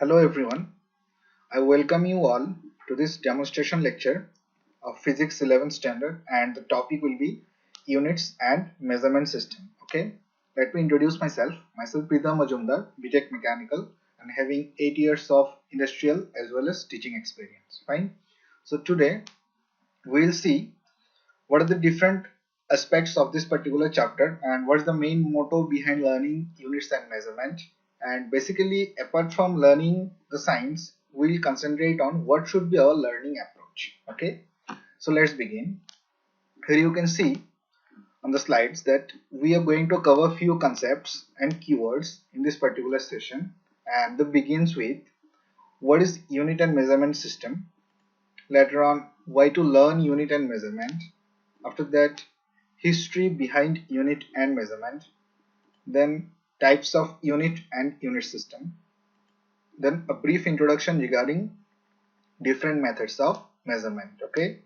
Hello everyone, I welcome you all to this demonstration lecture of Physics 11th standard, and the topic will be units and measurement system. Okay, let me introduce myself. Myself Pritham Majumdar, BTech Mechanical, and having 8 years of industrial as well as teaching experience. Fine. So today we'll see what are the different aspects of this particular chapter and what's the main motto behind learning units and measurement. And basically, apart from learning the science, we'll concentrate on what should be our learning approach. Okay, so let's begin. Here you can see on the slides that we are going to cover few concepts and keywords in this particular session, and the begins with what is unit and measurement system. Later on, why to learn unit and measurement. After that, history behind unit and measurement. Then types of unit and unit system. Then a brief introduction regarding different methods of measurement. Okay.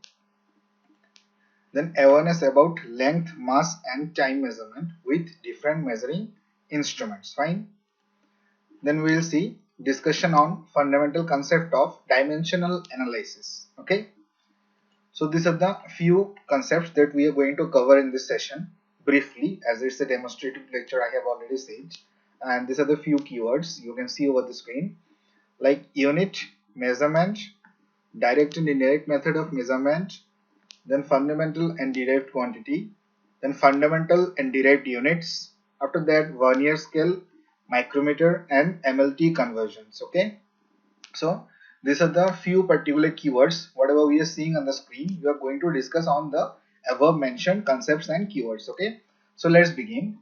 Then awareness about length, mass and time measurement with different measuring instruments. Fine. Then we will see discussion on fundamental concept of dimensional analysis. Okay. So these are the few concepts that we are going to cover in this session briefly, as it's a demonstrative lecture, I have already said. And these are the few keywords you can see over the screen, like unit, measurement, direct and indirect method of measurement, then fundamental and derived quantity, then fundamental and derived units. After that, vernier scale, micrometer and MLT conversions. Okay. So these are the few particular keywords. Whatever we are seeing on the screen, we are going to discuss on the above mentioned concepts and keywords. Okay. So let's begin.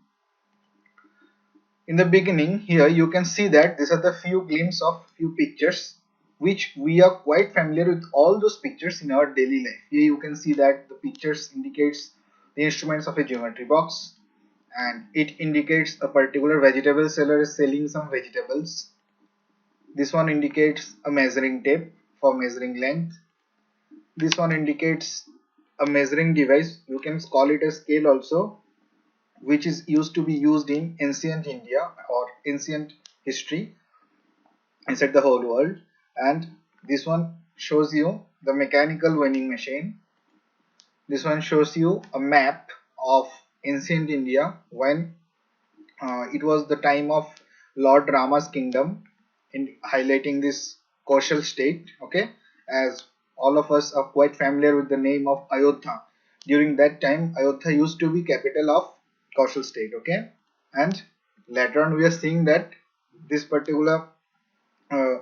In the beginning, here you can see that these are the few glimpses of few pictures which we are quite familiar with all those pictures in our daily life. Here you can see that the pictures indicates the instruments of a geometry box, and it indicates a particular vegetable seller is selling some vegetables. This one indicates a measuring tape for measuring length. This one indicates a measuring device. You can call it a scale also, which is used to be used in ancient India or ancient history inside the whole world. And this one shows you the mechanical weighing machine. This one shows you a map of ancient India when it was the time of Lord Rama's kingdom, in highlighting this coastal state. Okay, as all of us are quite familiar with the name of Ayodhya. During that time, Ayodhya used to be capital of coastal state. Okay, and later on we are seeing that this particular uh,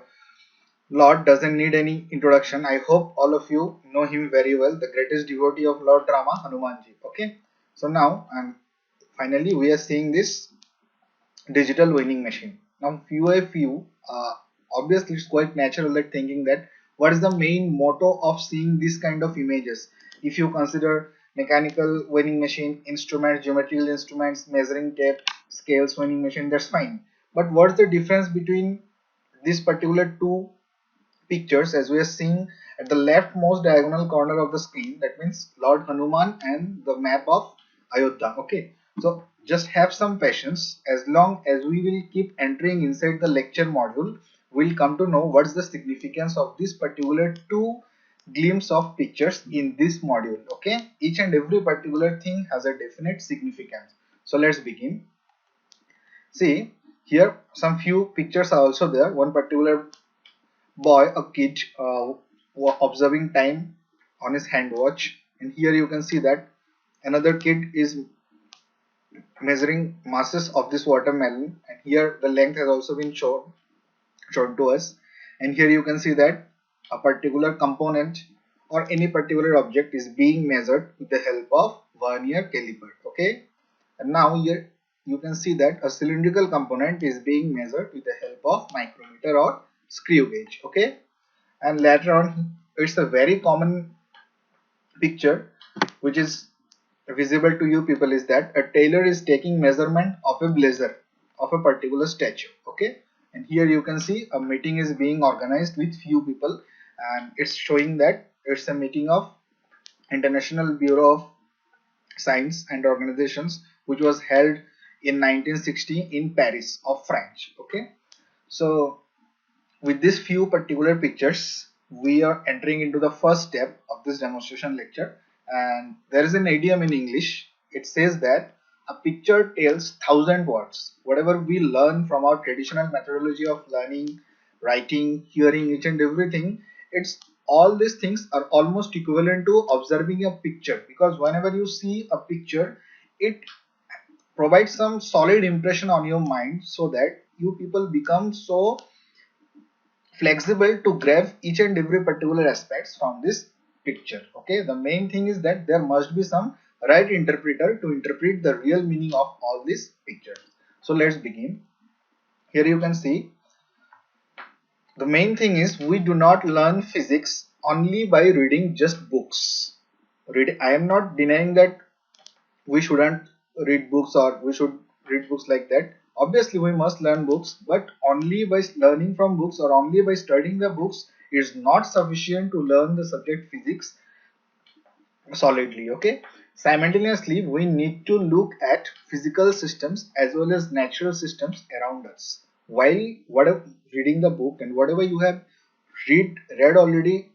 Lord doesn't need any introduction. I hope all of you know him very well. The greatest devotee of Lord Rama, Hanumanji. Okay, so now finally we are seeing this digital winning machine. Now, obviously, it's quite natural that thinking that what is the main motto of seeing this kind of images? If you consider mechanical winning machine, instruments, geometrical instruments, measuring tape, scales winning machine, that's fine. But what's the difference between this particular two pictures as we are seeing at the leftmost diagonal corner of the screen? That means Lord Hanuman and the map of Ayodhya. Okay, so just have some patience. As long as we will keep entering inside the lecture module, we'll come to know what's the significance of this particular two glimpse of pictures in this module. Okay, each and every particular thing has a definite significance. So let's begin. See, here some few pictures are also there. One particular boy, a kid, observing time on his hand watch, and here you can see that another kid is measuring masses of this watermelon, and here the length has also been shown to us. And here you can see that a particular component or any particular object is being measured with the help of vernier caliper. Okay, and now here you can see that a cylindrical component is being measured with the help of micrometer or screw gauge. Okay, and later on it's a very common picture which is visible to you people, is that a tailor is taking measurement of a blazer of a particular statue. Okay, and here you can see a meeting is being organized with few people, and it's showing that it's a meeting of International Bureau of Science and Organizations, which was held in 1960 in Paris of France. Okay, so with these few particular pictures, we are entering into the first step of this demonstration lecture. And there is an idiom in English. It says that a picture tells thousand words. Whatever we learn from our traditional methodology of learning, writing, hearing, each and everything, it's all these things are almost equivalent to observing a picture, because whenever you see a picture, it provides some solid impression on your mind, so that you people become so flexible to grab each and every particular aspects from this picture. Okay, the main thing is that there must be some right interpreter to interpret the real meaning of all these pictures. So let's begin. Here you can see the main thing is we do not learn physics only by reading just books. I am not denying that we shouldn't read books or we should read books like that. Obviously we must learn books, but only by learning from books or only by studying the books is not sufficient to learn the subject physics solidly. Okay, simultaneously we need to look at physical systems as well as natural systems around us while whatever reading the book. And whatever you have read already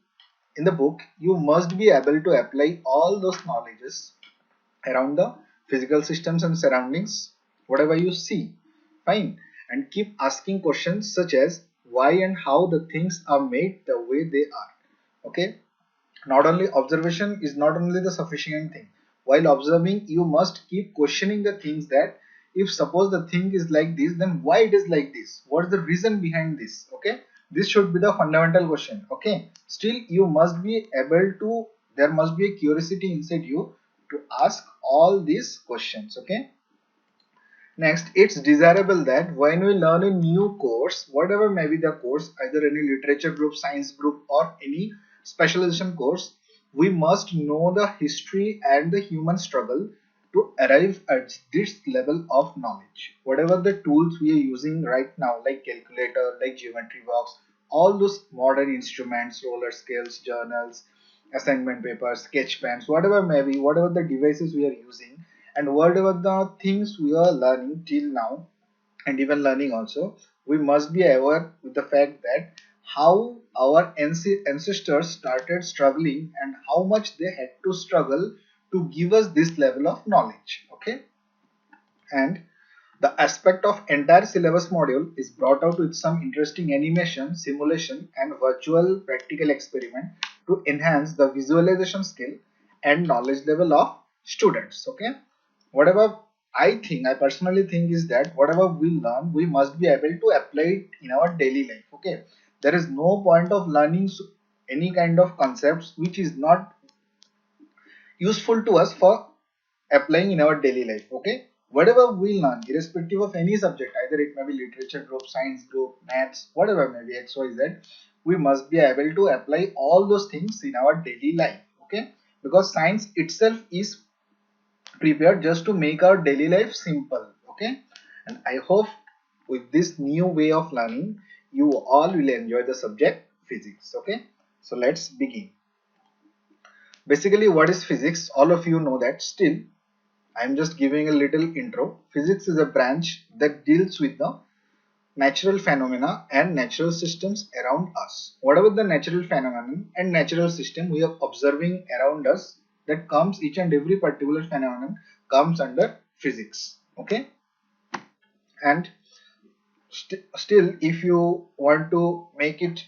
in the book, you must be able to apply all those knowledges around the physical systems and surroundings, whatever you see. Fine. And keep asking questions such as why and how the things are made the way they are. Okay, not only observation is not only the sufficient thing. While observing, you must keep questioning the things, that if suppose the thing is like this, then why it is like this, what's the reason behind this. Okay, this should be the fundamental question. Okay, still you must be able to, there must be a curiosity inside you to ask all these questions. Okay, next, it's desirable that when we learn a new course, whatever may be the course, either any literature group, science group, or any specialization course, we must know the history and the human struggle to arrive at this level of knowledge. Whatever the tools we are using right now, like calculator, like geometry box, all those modern instruments, roller scales, journals, assignment papers, sketch pens, whatever may be, whatever the devices we are using, and whatever the things we are learning till now and even learning also, we must be aware with the fact that how our ancestors started struggling and how much they had to struggle to give us this level of knowledge. Okay, and the aspect of entire syllabus module is brought out with some interesting animation, simulation, and virtual practical experiment to enhance the visualization skill and knowledge level of students. Okay, whatever I personally think is that whatever we learn, we must be able to apply it in our daily life. Okay, there is no point of learning any kind of concepts which is not useful to us for applying in our daily life. Okay, whatever we learn, irrespective of any subject, either it may be literature group, science group, maths, whatever may be XYZ, we must be able to apply all those things in our daily life. Okay, because science itself is prepared just to make our daily life simple. Okay, and I hope with this new way of learning, you all will enjoy the subject physics. Okay, so let's begin. Basically, what is physics? All of you know that. Still, I'm just giving a little intro. Physics is a branch that deals with the natural phenomena and natural systems around us. Whatever the natural phenomenon and natural system we are observing around us, that comes, each and every particular phenomenon comes under physics. Okay, and still, if you want to make it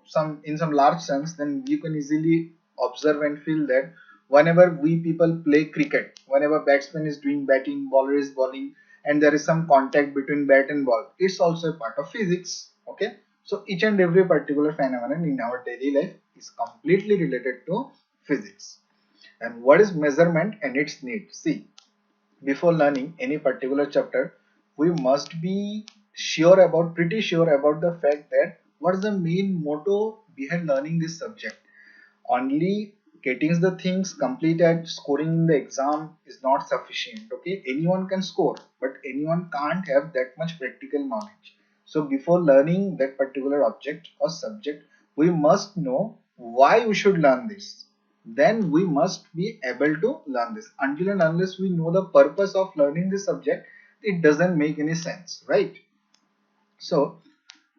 some in some large sense, then you can easily observe and feel that whenever we people play cricket, whenever batsman is doing batting, bowler is bowling, and there is some contact between bat and ball, it's also a part of physics. Okay, so each and every particular phenomenon in our daily life is completely related to physics. And what is measurement and its need? See, before learning any particular chapter, we must be pretty sure about the fact that what is the main motto behind learning this subject. Only getting the things completed, scoring in the exam is not sufficient. Okay, anyone can score, but anyone can't have that much practical knowledge. So before learning that particular object or subject, we must know why we should learn this. Then we must be able to learn this. Until and unless we know the purpose of learning this subject, it doesn't make any sense, right? So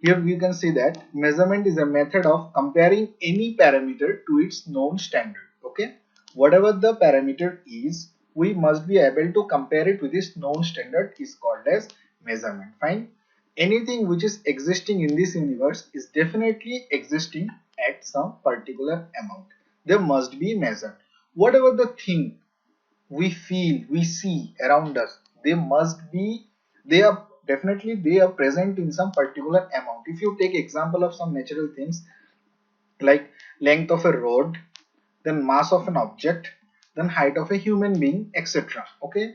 Here we can see that measurement is a method of comparing any parameter to its known standard. Okay, whatever the parameter is, we must be able to compare it with its known standard is called as measurement. Fine. Anything which is existing in this universe is definitely existing at some particular amount. They must be measured. Whatever the thing we feel, we see around us, they must be, they are definitely, they are present in some particular amount. If you take example of some natural things like length of a road, then mass of an object, then height of a human being, etc. Okay,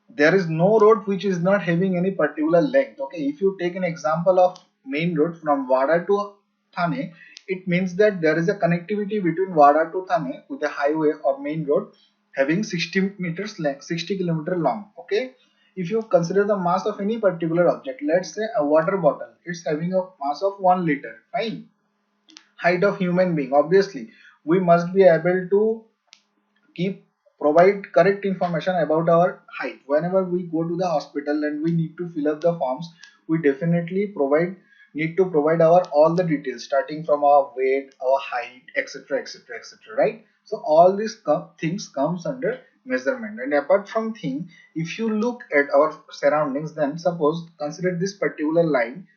there is no road which is not having any particular length. Okay, if you take an example of main road from Wada to Thane, it means that there is a connectivity between Wada to Thane with a highway or main road having 60 meters length, 60 kilometer long. Okay, if you consider the mass of any particular object, let's say a water bottle, it's having a mass of 1 liter. Fine. Height of human being, obviously we must be able to keep provide correct information about our height. Whenever we go to the hospital and we need to fill up the forms, we definitely need to provide our all the details starting from our weight, our height, etc, etc, etc, right? So all these things comes under measurement. And apart from thing, if you look at our surroundings, then suppose consider this particular line,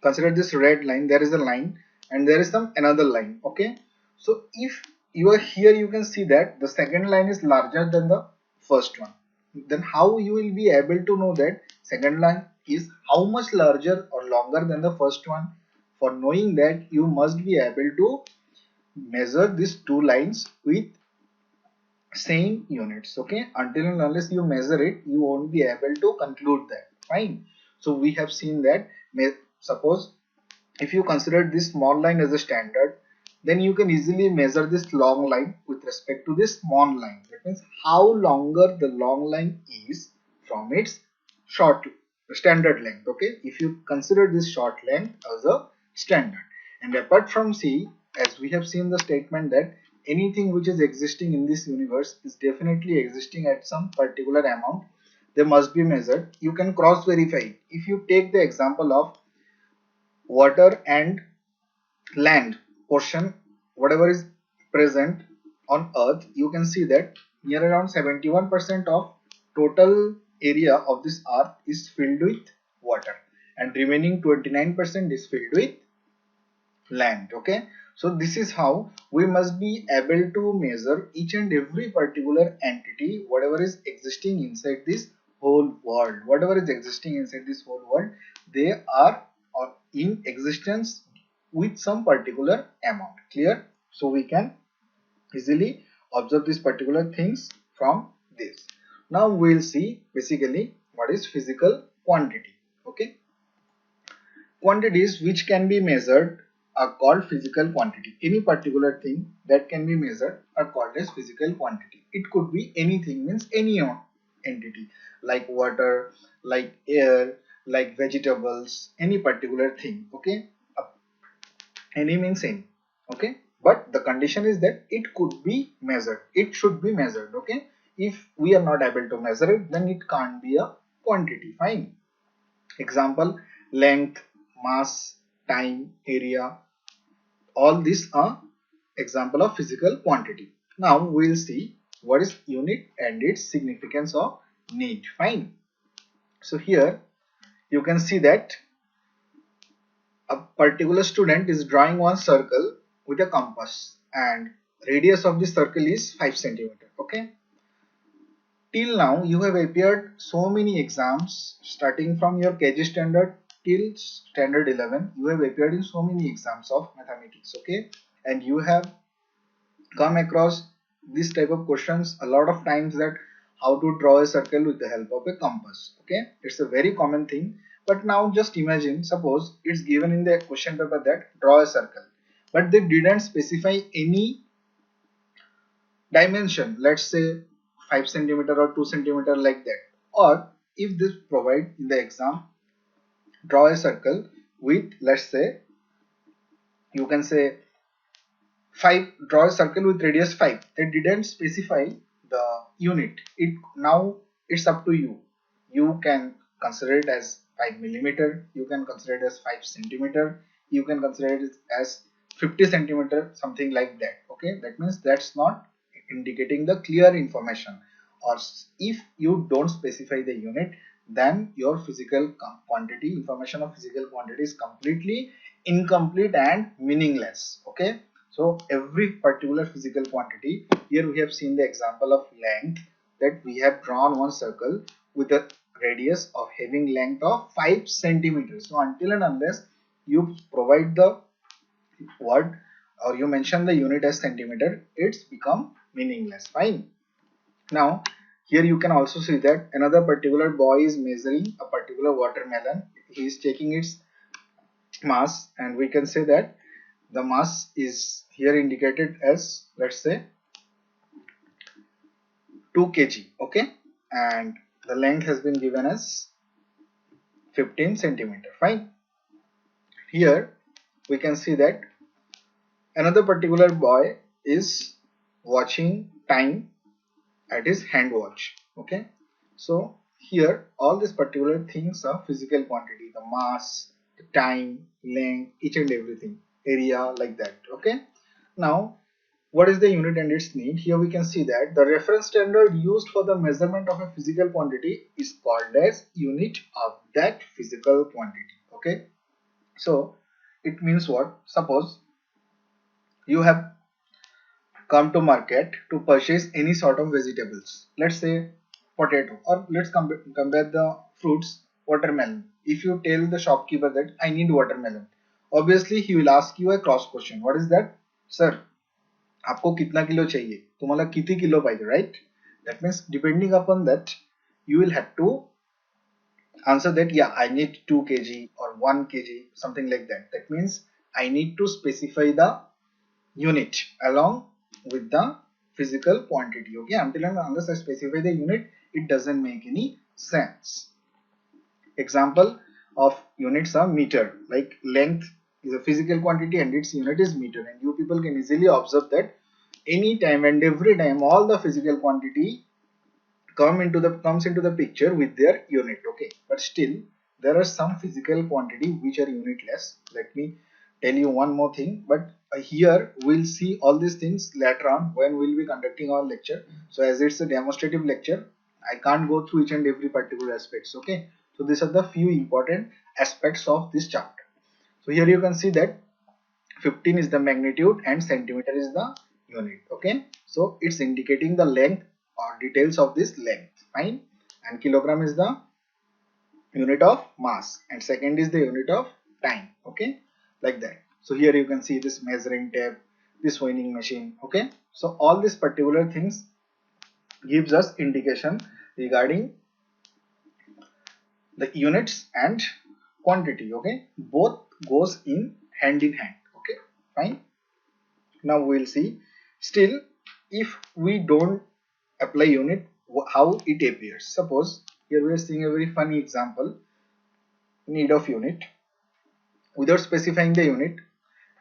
consider this red line, there is a line and there is some another line. Okay, so if you are here, you can see that the second line is larger than the first one. Then how you will be able to know that second line is how much larger or longer than the first one? For knowing that, you must be able to measure these two lines with same units. Okay, until and unless you measure it, you won't be able to conclude that. Fine. So we have seen that, suppose if you consider this small line as a standard, then you can easily measure this long line with respect to this small line. That means how longer the long line is from its short standard length. Okay, if you consider this short length as a standard. And apart from C, as we have seen the statement that anything which is existing in this universe is definitely existing at some particular amount, they must be measured. You can cross verify. If you take the example of water and land portion, whatever is present on earth, you can see that near around 71% of total area of this earth is filled with water and remaining 29% is filled with land. Okay, so this is how we must be able to measure each and every particular entity, whatever is existing inside this whole world. Whatever is existing inside this whole world, they are in existence with some particular amount. Clear? So we can easily observe these particular things from this. Now we will see basically what is physical quantity. Okay, quantities which can be measured are called physical quantity. Any particular thing that can be measured are called as physical quantity. It could be anything, means any entity like water, like air, like vegetables, any particular thing. Okay, any means any. Okay, but the condition is that it could be measured, it should be measured. Okay, if we are not able to measure it, then it can't be a quantity. Fine. Example: length, mass, time, area, all these are example of physical quantity. Now we will see what is unit and its significance of need. Fine. So here you can see that a particular student is drawing one circle with a compass and radius of this circle is 5 centimeter. Okay, till now you have appeared so many exams starting from your KG standard till standard 11. You have appeared in so many exams of mathematics. Okay, and you have come across this type of questions a lot of times, that how to draw a circle with the help of a compass. Okay, it's a very common thing. But now just imagine, suppose it's given in the question paper that draw a circle, but they didn't specify any dimension, let's say 5 centimeter or 2 centimeter like that. Or if this provide in the exam, draw a circle with, let's say, you can say 5, draw a circle with radius 5. They didn't specify the unit. It now it's up to you. You can consider it as 5 millimeter, you can consider it as 5 centimeter, you can consider it as 50 centimeter, something like that. Okay, that means that's not indicating the clear information, or if you don't specify the unit, then your physical quantity, information of physical quantity is completely incomplete and meaningless. Okay, so every particular physical quantity, here we have seen the example of length, that we have drawn one circle with a radius of having length of 5 centimeters. So until and unless you provide the word or you mention the unit as centimeter, it's become meaningless. Fine. Now here you can also see that another particular boy is measuring a particular watermelon. He is taking its mass, and we can say that the mass is here indicated as, let's say, 2 kg. Okay, and the length has been given as 15 centimeter. Fine. Here we can see that another particular boy is watching time at his hand watch. Okay, so here all these particular things are physical quantity, the mass, the time, length, each and everything, area, like that. Okay, now what is the unit and its need? Here we can see that the reference standard used for the measurement of a physical quantity is called as unit of that physical quantity. Okay, so it means what? Suppose you have come to market to purchase any sort of vegetables, let's say potato, or let's compare the fruits, watermelon. If you tell the shopkeeper that I need watermelon, obviously he will ask you a cross question. What is that? Sir, आपको कितना kilo चाहिए, तुम्हाला किती kilo पाहिजे, right? That means depending upon that you will have to answer that, yeah, I need 2 kg or 1 kg, something like that. That means I need to specify the unit along with the physical quantity. Okay, until and unless I specify the unit, it doesn't make any sense. Example of units are meter. Like length is a physical quantity and its unit is meter, and you people can easily observe that anytime and every time all the physical quantity comes into the picture with their unit. Okay, but still there are some physical quantity which are unitless. Let me tell you one more thing, but here we'll see all these things later on when we'll be conducting our lecture. So as it's a demonstrative lecture, I can't go through each and every particular aspects. Okay, so these are the few important aspects of this chapter. So here you can see that 15 is the magnitude and centimeter is the unit. Okay, so it's indicating the length or details of this length. Fine. And kilogram is the unit of mass, and second is the unit of time. Okay, like that. So here you can see this measuring tape, this weighing machine. Okay, so all these particular things gives us indication regarding the units and quantity. Okay, both goes in hand. Okay, fine. Now we'll see. Still, if we don't apply unit, how it appears. Suppose here we are seeing a very funny example. Need of unit. Without specifying the unit,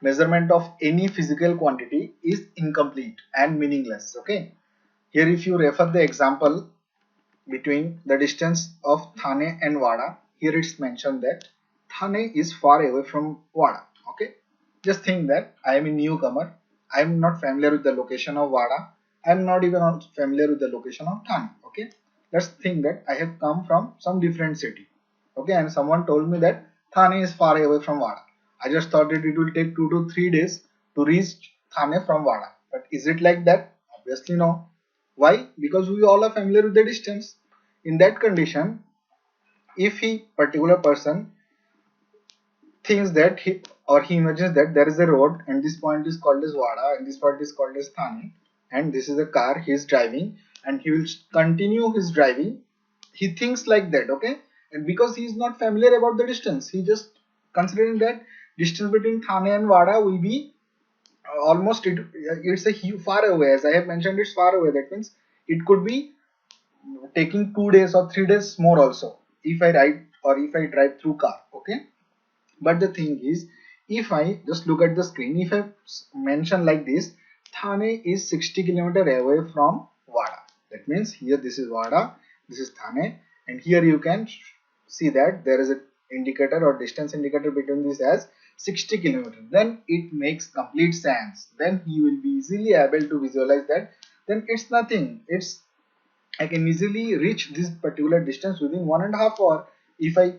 measurement of any physical quantity is incomplete and meaningless. Okay, here if you refer the example between the distance of Thane and Wada, here it's mentioned that Thane is far away from Wada. Okay, just think that I am a newcomer, I am not familiar with the location of Wada, I am not even familiar with the location of Thane. Okay, let's think that I have come from some different city. Okay, and someone told me that Thane is far away from Wada. I just thought that it will take 2 to 3 days to reach Thane from Wada. But is it like that? Obviously no. Why? Because we all are familiar with the distance. In that condition, if he particular person thinks that he imagines that there is a road and this point is called as Wada and this point is called as Thane, and this is a car he is driving and he will continue his driving, he thinks like that. Okay, and because he is not familiar about the distance, he just considering that distance between Thane and Wada will be almost it's a far away. As I have mentioned, it's far away. That means it could be taking 2 days or 3 days more also if I ride or if I drive through car. Okay, but the thing is, if I just look at the screen, if I mention like this, Thane is 60 km away from Wada. That means here this is Wada, this is Thane, and here you can see that there is a indicator or distance indicator between this as 60 kilometers, then it makes complete sense. Then he will be easily able to visualize that then it's nothing, it's I can easily reach this particular distance within 1.5 hours if I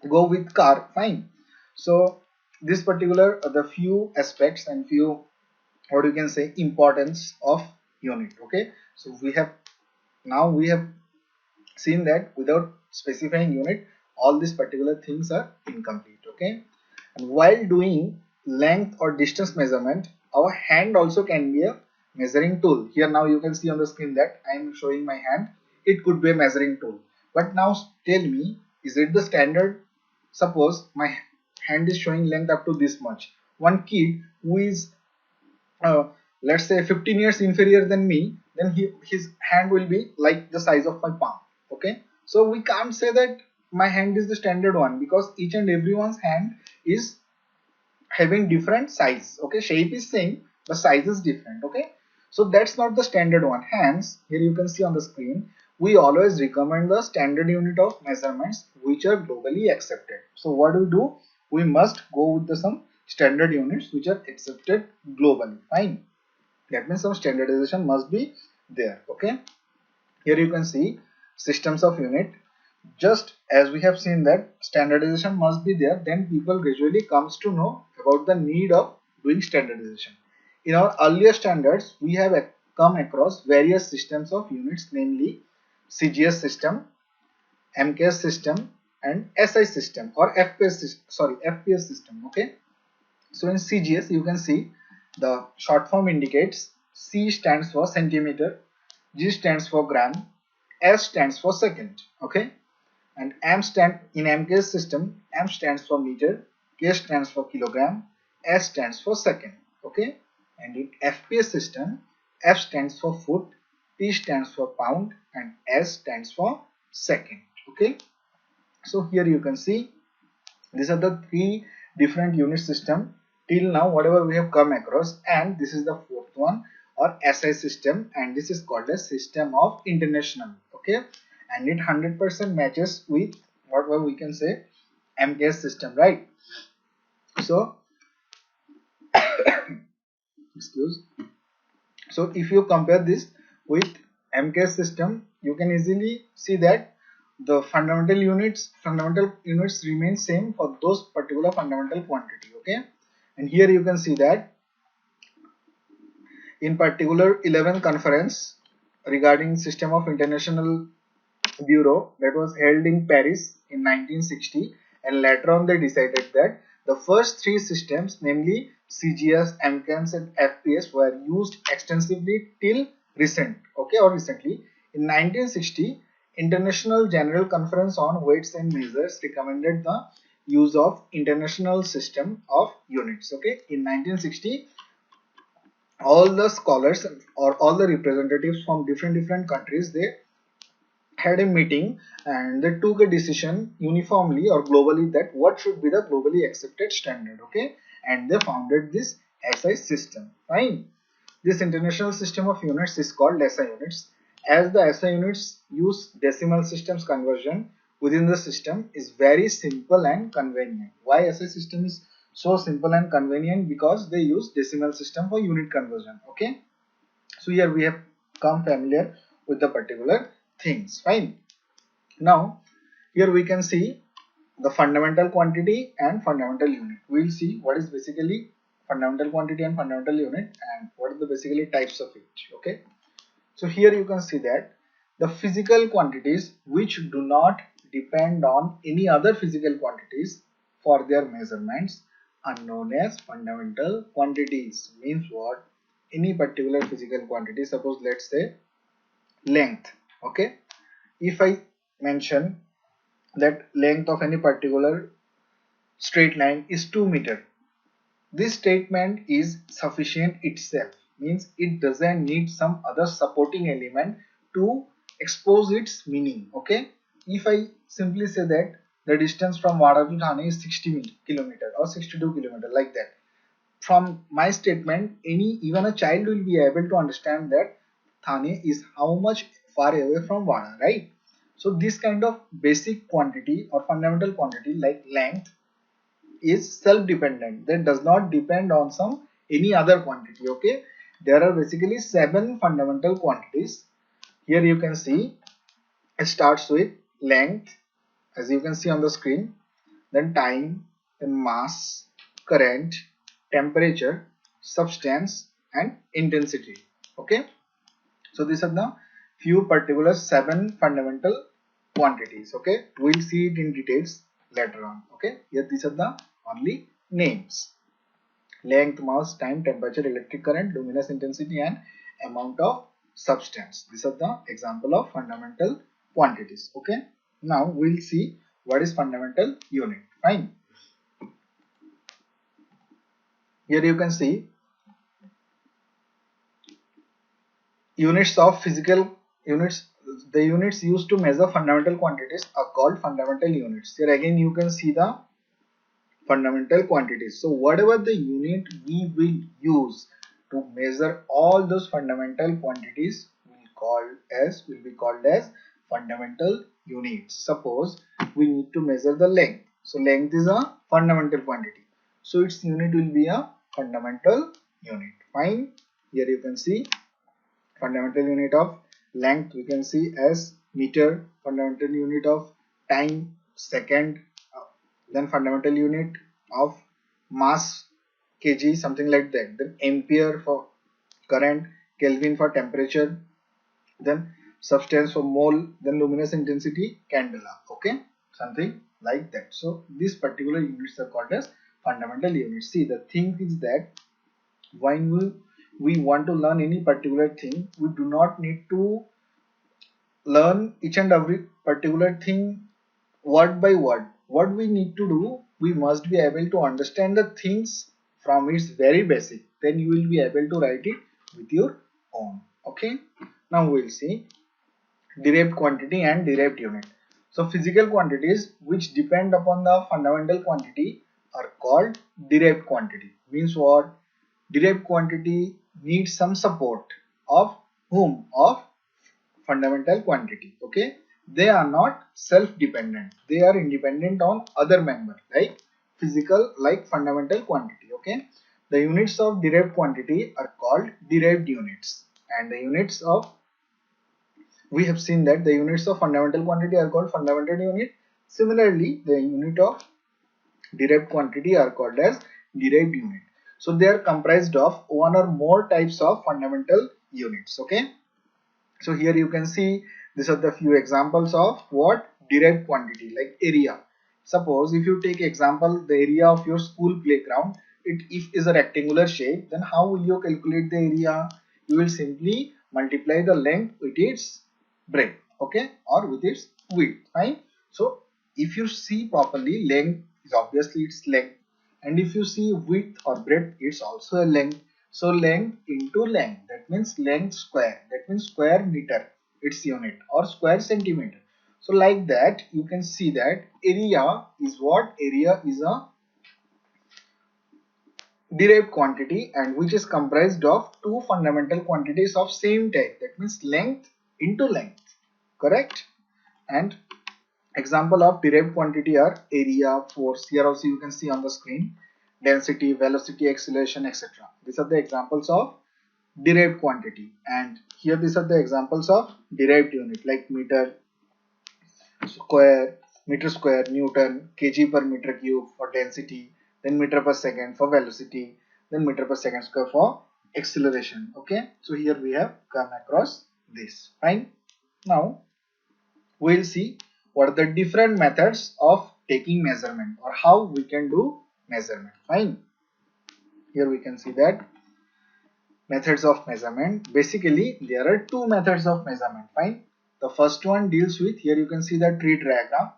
go with car, fine. So this particular the few aspects and few what you can say importance of unit. Okay, so we have seen that without specifying unit all these particular things are incomplete. Okay, and while doing length or distance measurement, our hand also can be a measuring tool. Here now you can see on the screen that I am showing my hand, it could be a measuring tool. But now tell me, is it the standard? Suppose my hand is showing length up to this much, one kid who is uh, let's say 15 years inferior than me, then his hand will be like the size of my palm. Okay, so we can't say that my hand is the standard one because each and everyone's hand is having different size. Okay, shape is same but size is different. Okay, so that's not the standard one. Hence here you can see on the screen we always recommend the standard unit of measurements which are globally accepted. So what do we do? We must go with the some standard units which are accepted globally. Fine, that means some standardization must be there. Okay, here you can see systems of unit. Just as we have seen that standardization must be there, then people gradually comes to know about the need of doing standardization. In our earlier standards, we have come across various systems of units, namely CGS system, MKS system, and SI system or FPS system. Sorry, FPS system. Okay. So in CGS, you can see the short form indicates C stands for centimeter, G stands for gram, S stands for second. Okay, and M stand in MKS system, M stands for meter, K stands for kilogram, S stands for second. Okay, and in FPS system, F stands for foot, P stands for pound, and S stands for second. Okay, so here you can see these are the three different unit system till now whatever we have come across, and this is the fourth one or SI system, and this is called a system of international. Okay, and it 100% matches with what we can say MKS system, right? So excuse, so if you compare this with MKS system, you can easily see that the fundamental units remain same for those particular fundamental quantity. Okay, and here you can see that in particular 11th conference regarding system of international bureau that was held in Paris in 1960, and later on they decided that the first three systems, namely CGS, MCAMS and FPS, were used extensively till recent. Okay, or recently in 1960, International General Conference on Weights and Measures recommended the use of international system of units. Okay, in 1960 all the scholars or all the representatives from different countries, they had a meeting and they took a decision uniformly or globally that what should be the globally accepted standard. Okay, and they founded this SI system. Fine, this international system of units is called SI units, as the SI units use decimal systems conversion within the system is very simple and convenient. Why SI system is so simple and convenient? Because they use decimal system for unit conversion. Okay, so here we have come familiar with the particular things. Fine, now here we can see the fundamental quantity and fundamental unit. We will see what is basically fundamental quantity and fundamental unit and what are the basically types of it. Okay, so here you can see that the physical quantities which do not depend on any other physical quantities for their measurements are known as fundamental quantities. Means what? Any particular physical quantity, suppose let's say length. Okay, if I mention that length of any particular straight line is 2 meter, this statement is sufficient itself, means it doesn't need some other supporting element to expose its meaning. Okay, if I simply say that the distance from Wada to Thane is 60 kilometer or 62 kilometer, like that, from my statement any even a child will be able to understand that Thane is how much far away from Wada, right? So this kind of basic quantity or fundamental quantity like length is self-dependent, that does not depend on some any other quantity. Okay, there are basically 7 fundamental quantities. Here you can see it starts with length, as you can see on the screen, then time, then mass, current, temperature, substance, and intensity. Okay, so these are the few particular 7 fundamental quantities. Okay, we'll see it in details later on. Okay, here these are the only names: length, mass, time, temperature, electric current, luminous intensity, and amount of substance. These are the example of fundamental quantities. Okay, now we'll see what is fundamental unit. Fine. Here you can see units of physical units. The units used to measure fundamental quantities are called fundamental units. Here again you can see the fundamental quantities. So whatever the unit we will use to measure all those fundamental quantities will be called as fundamental units. Suppose we need to measure the length. So length is a fundamental quantity. So its unit will be a fundamental unit. Fine. Here you can see fundamental unit of length we can see as meter, fundamental unit of time second, then fundamental unit of mass kg, something like that, then ampere for current, Kelvin for temperature, then substance for mole, then luminous intensity candela. Okay, something like that. So these particular units are called as fundamental units. See, the thing is that when we want to learn any particular thing, we do not need to learn each and every particular thing word by word. What we need to do, we must be able to understand the things from its very basic. Then you will be able to write it with your own. Okay. Now we will see derived quantity and derived unit. So physical quantities which depend upon the fundamental quantity are called derived quantity. Means what? Derived quantity needs some support of whom? Of fundamental quantity. Okay, they are not self-dependent, they are independent on other member like physical, like fundamental quantity. Okay, the units of derived quantity are called derived units, and the units of, we have seen that the units of fundamental quantity are called fundamental unit. Similarly, the unit of derived quantity are called as derived unit. So they are comprised of one or more types of fundamental units. Okay, so here you can see these are the few examples of what derived quantity, like area. Suppose if you take example the area of your school playground, it if is a rectangular shape, then how will you calculate the area? You will simply multiply the length with its breadth, okay, or with its width. Fine. So if you see properly, length is obviously its length, and if you see width or breadth, it's also a length. So length into length, that means length square, that means square meter, its unit, or square centimeter. So like that you can see that area is what? Area is a derived quantity, and which is comprised of two fundamental quantities of same type, that means length into length. Correct? And example of derived quantity are area, force. Here also you can see on the screen density, velocity, acceleration, etc. These are the examples of derived quantity, and here these are the examples of derived unit like square, meter square, Newton, kg per meter cube for density, then meter per second for velocity, then meter per second square for acceleration. Okay, so here we have come across this. Fine. Now we'll see what are the different methods of taking measurement, or how we can do measurement. Fine. Here we can see that methods of measurement. Basically there are two methods of measurement. Fine. The first one deals with, here you can see the tree diagram.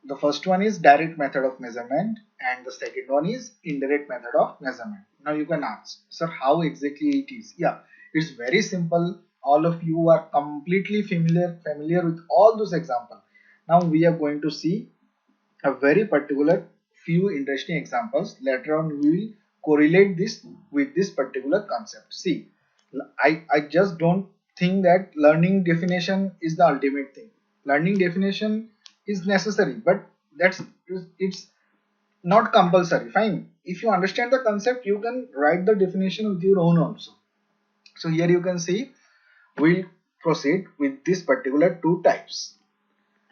The first one is direct method of measurement, and the second one is indirect method of measurement. Now you can ask, sir, how exactly it is? Yeah, it's very simple. All of you are completely familiar with all those examples. Now we are going to see a very particular few interesting examples. Later on we will correlate this with this particular concept. See, I just don't think that learning definition is the ultimate thing. learning definition is necessary, but that's it's not compulsory. Fine, if you understand the concept, you can write the definition with your own also. So here you can see we'll proceed with this particular two types.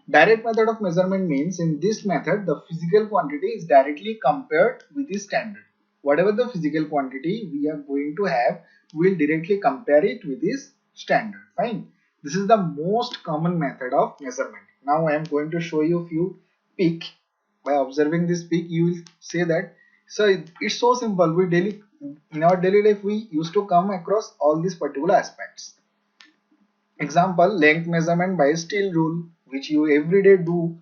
Direct method of measurement means in this method the physical quantity is directly compared with the standard. Whatever the physical quantity we are going to have, we will directly compare it with this standard. Fine. This is the most common method of measurement. Now I am going to show you a few peak. By observing this peak, you will say that so it's so simple. We daily in our daily life we used to come across all these particular aspects. Example, length measurement by steel rule, which you everyday do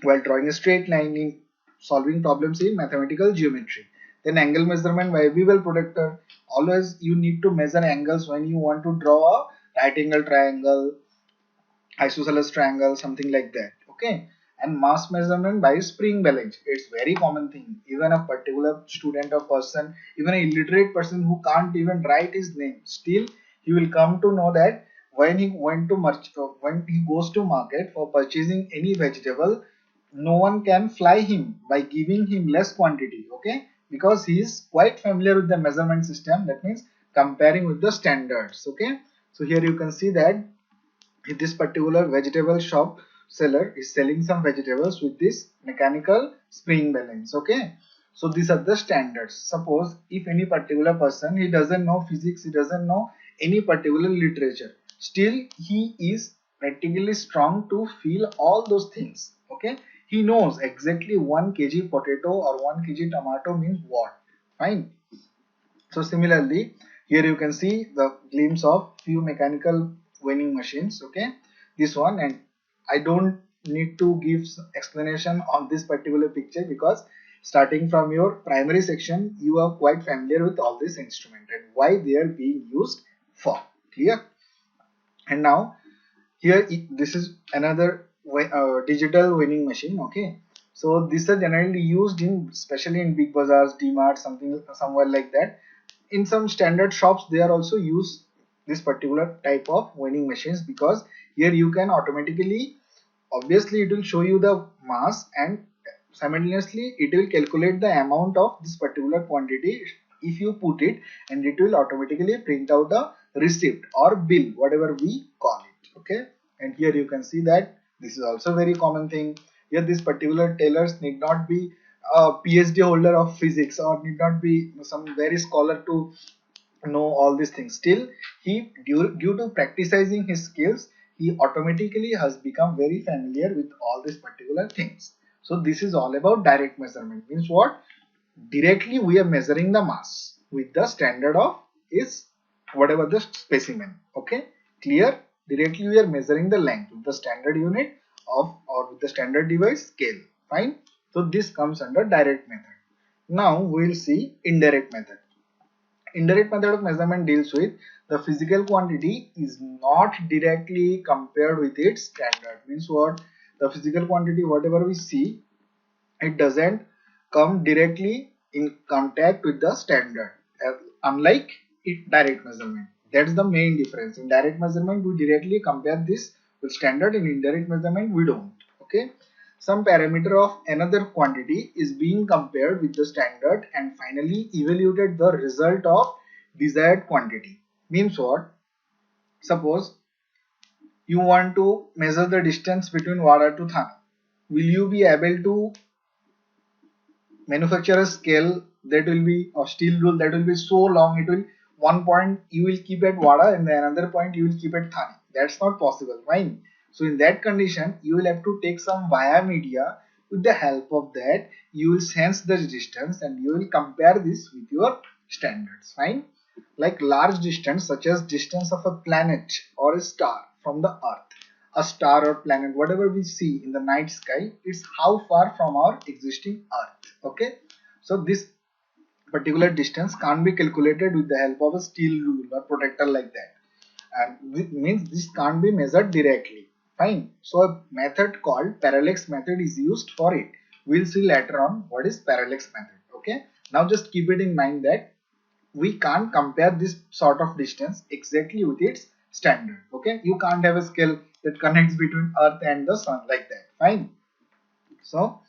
while drawing a straight line in solving problems in mathematical geometry. Then angle measurement by bevel protractor. Always you need to measure angles when you want to draw a right angle triangle, isosceles triangle, something like that. Okay. And mass measurement by spring balance. It's very common thing. Even a particular student or person, even an illiterate person who can't even write his name, still he will come to know that when he went to when he goes to market for purchasing any vegetable, no one can fly him by giving him less quantity. Okay, because he is quite familiar with the measurement system. That means comparing with the standards. Okay, so here you can see that this particular vegetable shop seller is selling some vegetables with this mechanical spring balance. Okay, so these are the standards. Suppose if any particular person, he doesn't know physics, he doesn't know any particular literature, still he is practically strong to feel all those things. Okay, he knows exactly 1 kg potato or 1 kg tomato means what. Fine. So similarly, here you can see the glimpse of few mechanical weighing machines. Okay, this one, and I don't need to give explanation on this particular picture because starting from your primary section, you are quite familiar with all this instrument and why they are being used for. Clear? And now here this is another digital weighing machine. Okay, so these are generally used in especially in big bazaars, DMart, something somewhere like that. In some standard shops they are also use this particular type of weighing machines because here you can automatically, obviously it will show you the mass and simultaneously it will calculate the amount of this particular quantity if you put it, and it will automatically print out a receipt or bill, whatever we call it. Okay, and here you can see that this is also very common thing. Here this particular tailors need not be a PhD holder of physics or need not be some very scholar to know all these things. Still he due to practicing his skills, he automatically has become very familiar with all these particular things. So this is all about direct measurement. Means what? Directly we are measuring the mass with the standard of is whatever the specimen. Okay, clear? Directly we are measuring the length with the standard unit of or with the standard device scale. Fine. So this comes under direct method. Now we will see indirect method. Indirect method of measurement deals with the physical quantity is not directly compared with its standard. Means what? The physical quantity whatever we see, it doesn't come directly in contact with the standard, unlike direct measurement. That's the main difference. In direct measurement we directly compare this with standard, in indirect measurement we don't. Okay, some parameter of another quantity is being compared with the standard and finally evaluated the result of desired quantity. Means what? Suppose you want to measure the distance between Wada to Thane. Will you be able to manufacture a scale that will be of steel rule that will be so long, it will one point you will keep at Wada and the another point you will keep at Thane? That's not possible. Fine. So in that condition you will have to take some via media. With the help of that you will sense the distance and you will compare this with your standards. Fine. Like large distance such as distance of a planet or a star from the earth, a star or planet whatever we see in the night sky, it's how far from our existing earth. Okay, so this particular distance can't be calculated with the help of a steel rule or protector like that, and this means this can't be measured directly. Fine. So a method called parallax method is used for it. We'll see later on what is parallax method. Okay, now just keep it in mind that we can't compare this sort of distance exactly with its standard. Okay, you can't have a scale that connects between earth and the sun, like that. Fine. So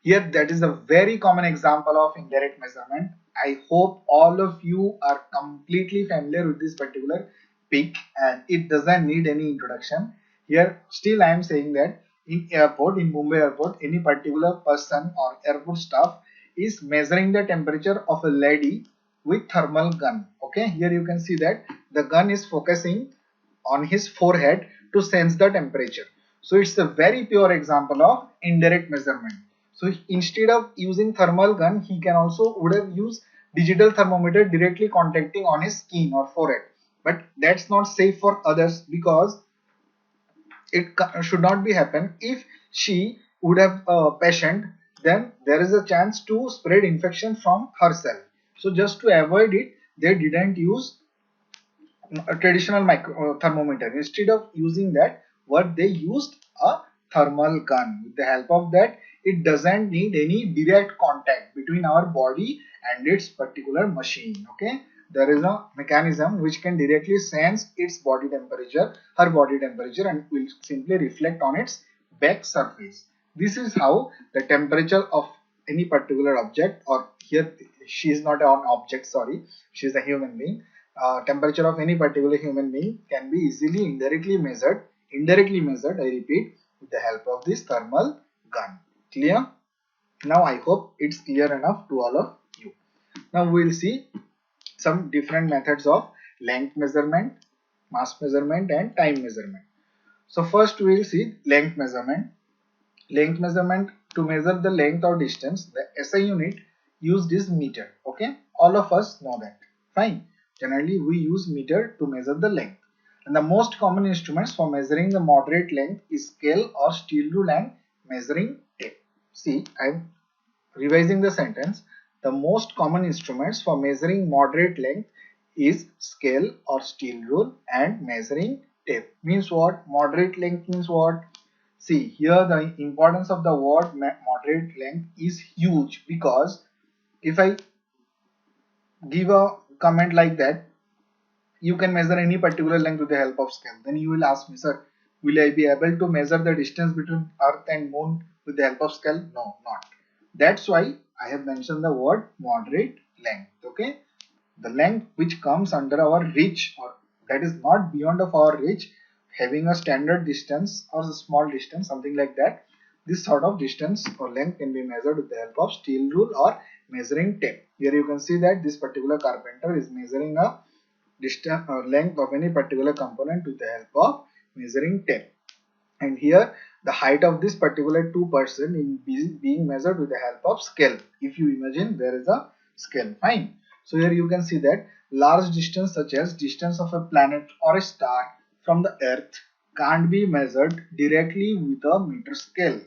here that is a very common example of indirect measurement. I hope all of you are completely familiar with this particular peak and it doesn't need any introduction. Here still I am saying that in airport, in Mumbai airport, any particular person or airport staff is measuring the temperature of a lady with thermal gun. Okay, here you can see that the gun is focusing on his forehead to sense the temperature. So it's a very pure example of indirect measurement. So instead of using thermal gun, he can also would have used digital thermometer directly contacting on his skin or forehead. But that's not safe for others because it should not be happen. If she would have a patient, then there is a chance to spread infection from herself. So just to avoid it, they didn't use a traditional thermometer. Instead of using that, what they used a thermal gun. With the help of that, it doesn't need any direct contact between our body and its particular machine. Okay, there is a mechanism which can directly sense its body temperature, her body temperature, and will simply reflect on its back surface. This is how the temperature of any particular object, or here she is not an object, sorry, she is a human being. Temperature of any particular human being can be easily indirectly measured, I repeat, with the help of this thermal gun. Clear? Now I hope it's clear enough to all of you. Now we will see some different methods of length measurement, mass measurement and time measurement. So first we will see length measurement. Length measurement, to measure the length or distance, the SI unit used is meter. Okay, all of us know that. Fine. Generally we use meter to measure the length. And the most common instruments for measuring the moderate length is scale or steel rule and measuring tape. See, I'm revising the sentence. The most common instruments for measuring moderate length is scale or steel rule and measuring tape. Means what? Moderate length means what? See, here the importance of the word moderate length is huge, because if I give a comment like that, you can measure any particular length with the help of scale. Then you will ask me, sir, will I be able to measure the distance between earth and moon with the help of scale? No, not. That's why I have mentioned the word moderate length. Okay, the length which comes under our reach, or that is not beyond of our reach, having a standard distance or a small distance, something like that. This sort of distance or length can be measured with the help of steel rule or measuring tape. Here you can see that this particular carpenter is measuring a distance or length of any particular component with the help of measuring tape. And here the height of this particular two person is being measured with the help of scale. If you imagine there is a scale. Fine. So here you can see that large distance such as distance of a planet or a star from the earth can't be measured directly with a meter scale.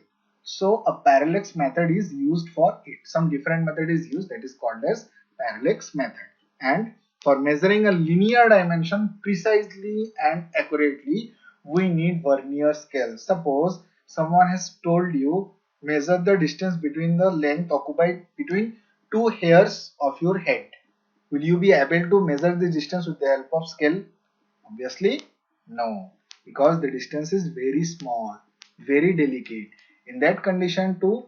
So a parallax method is used for it. Some different method is used, that is called as parallax method. And for measuring a linear dimension precisely and accurately, we need vernier scale. Suppose someone has told you measure the distance between the length occupied between two hairs of your head. Will you be able to measure the distance with the help of scale? Obviously no, because the distance is very small, very delicate. In that condition, to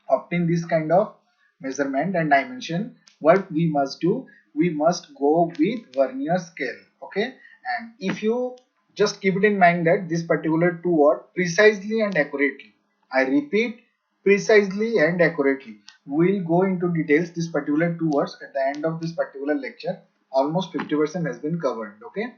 obtain this kind of measurement and dimension, what we must do, we must go with vernier scale. Okay, and if you just keep it in mind that this particular two word precisely and accurately, I repeat, precisely and accurately, we will go into details this particular two words at the end of this particular lecture. Almost 50% has been covered. Okay,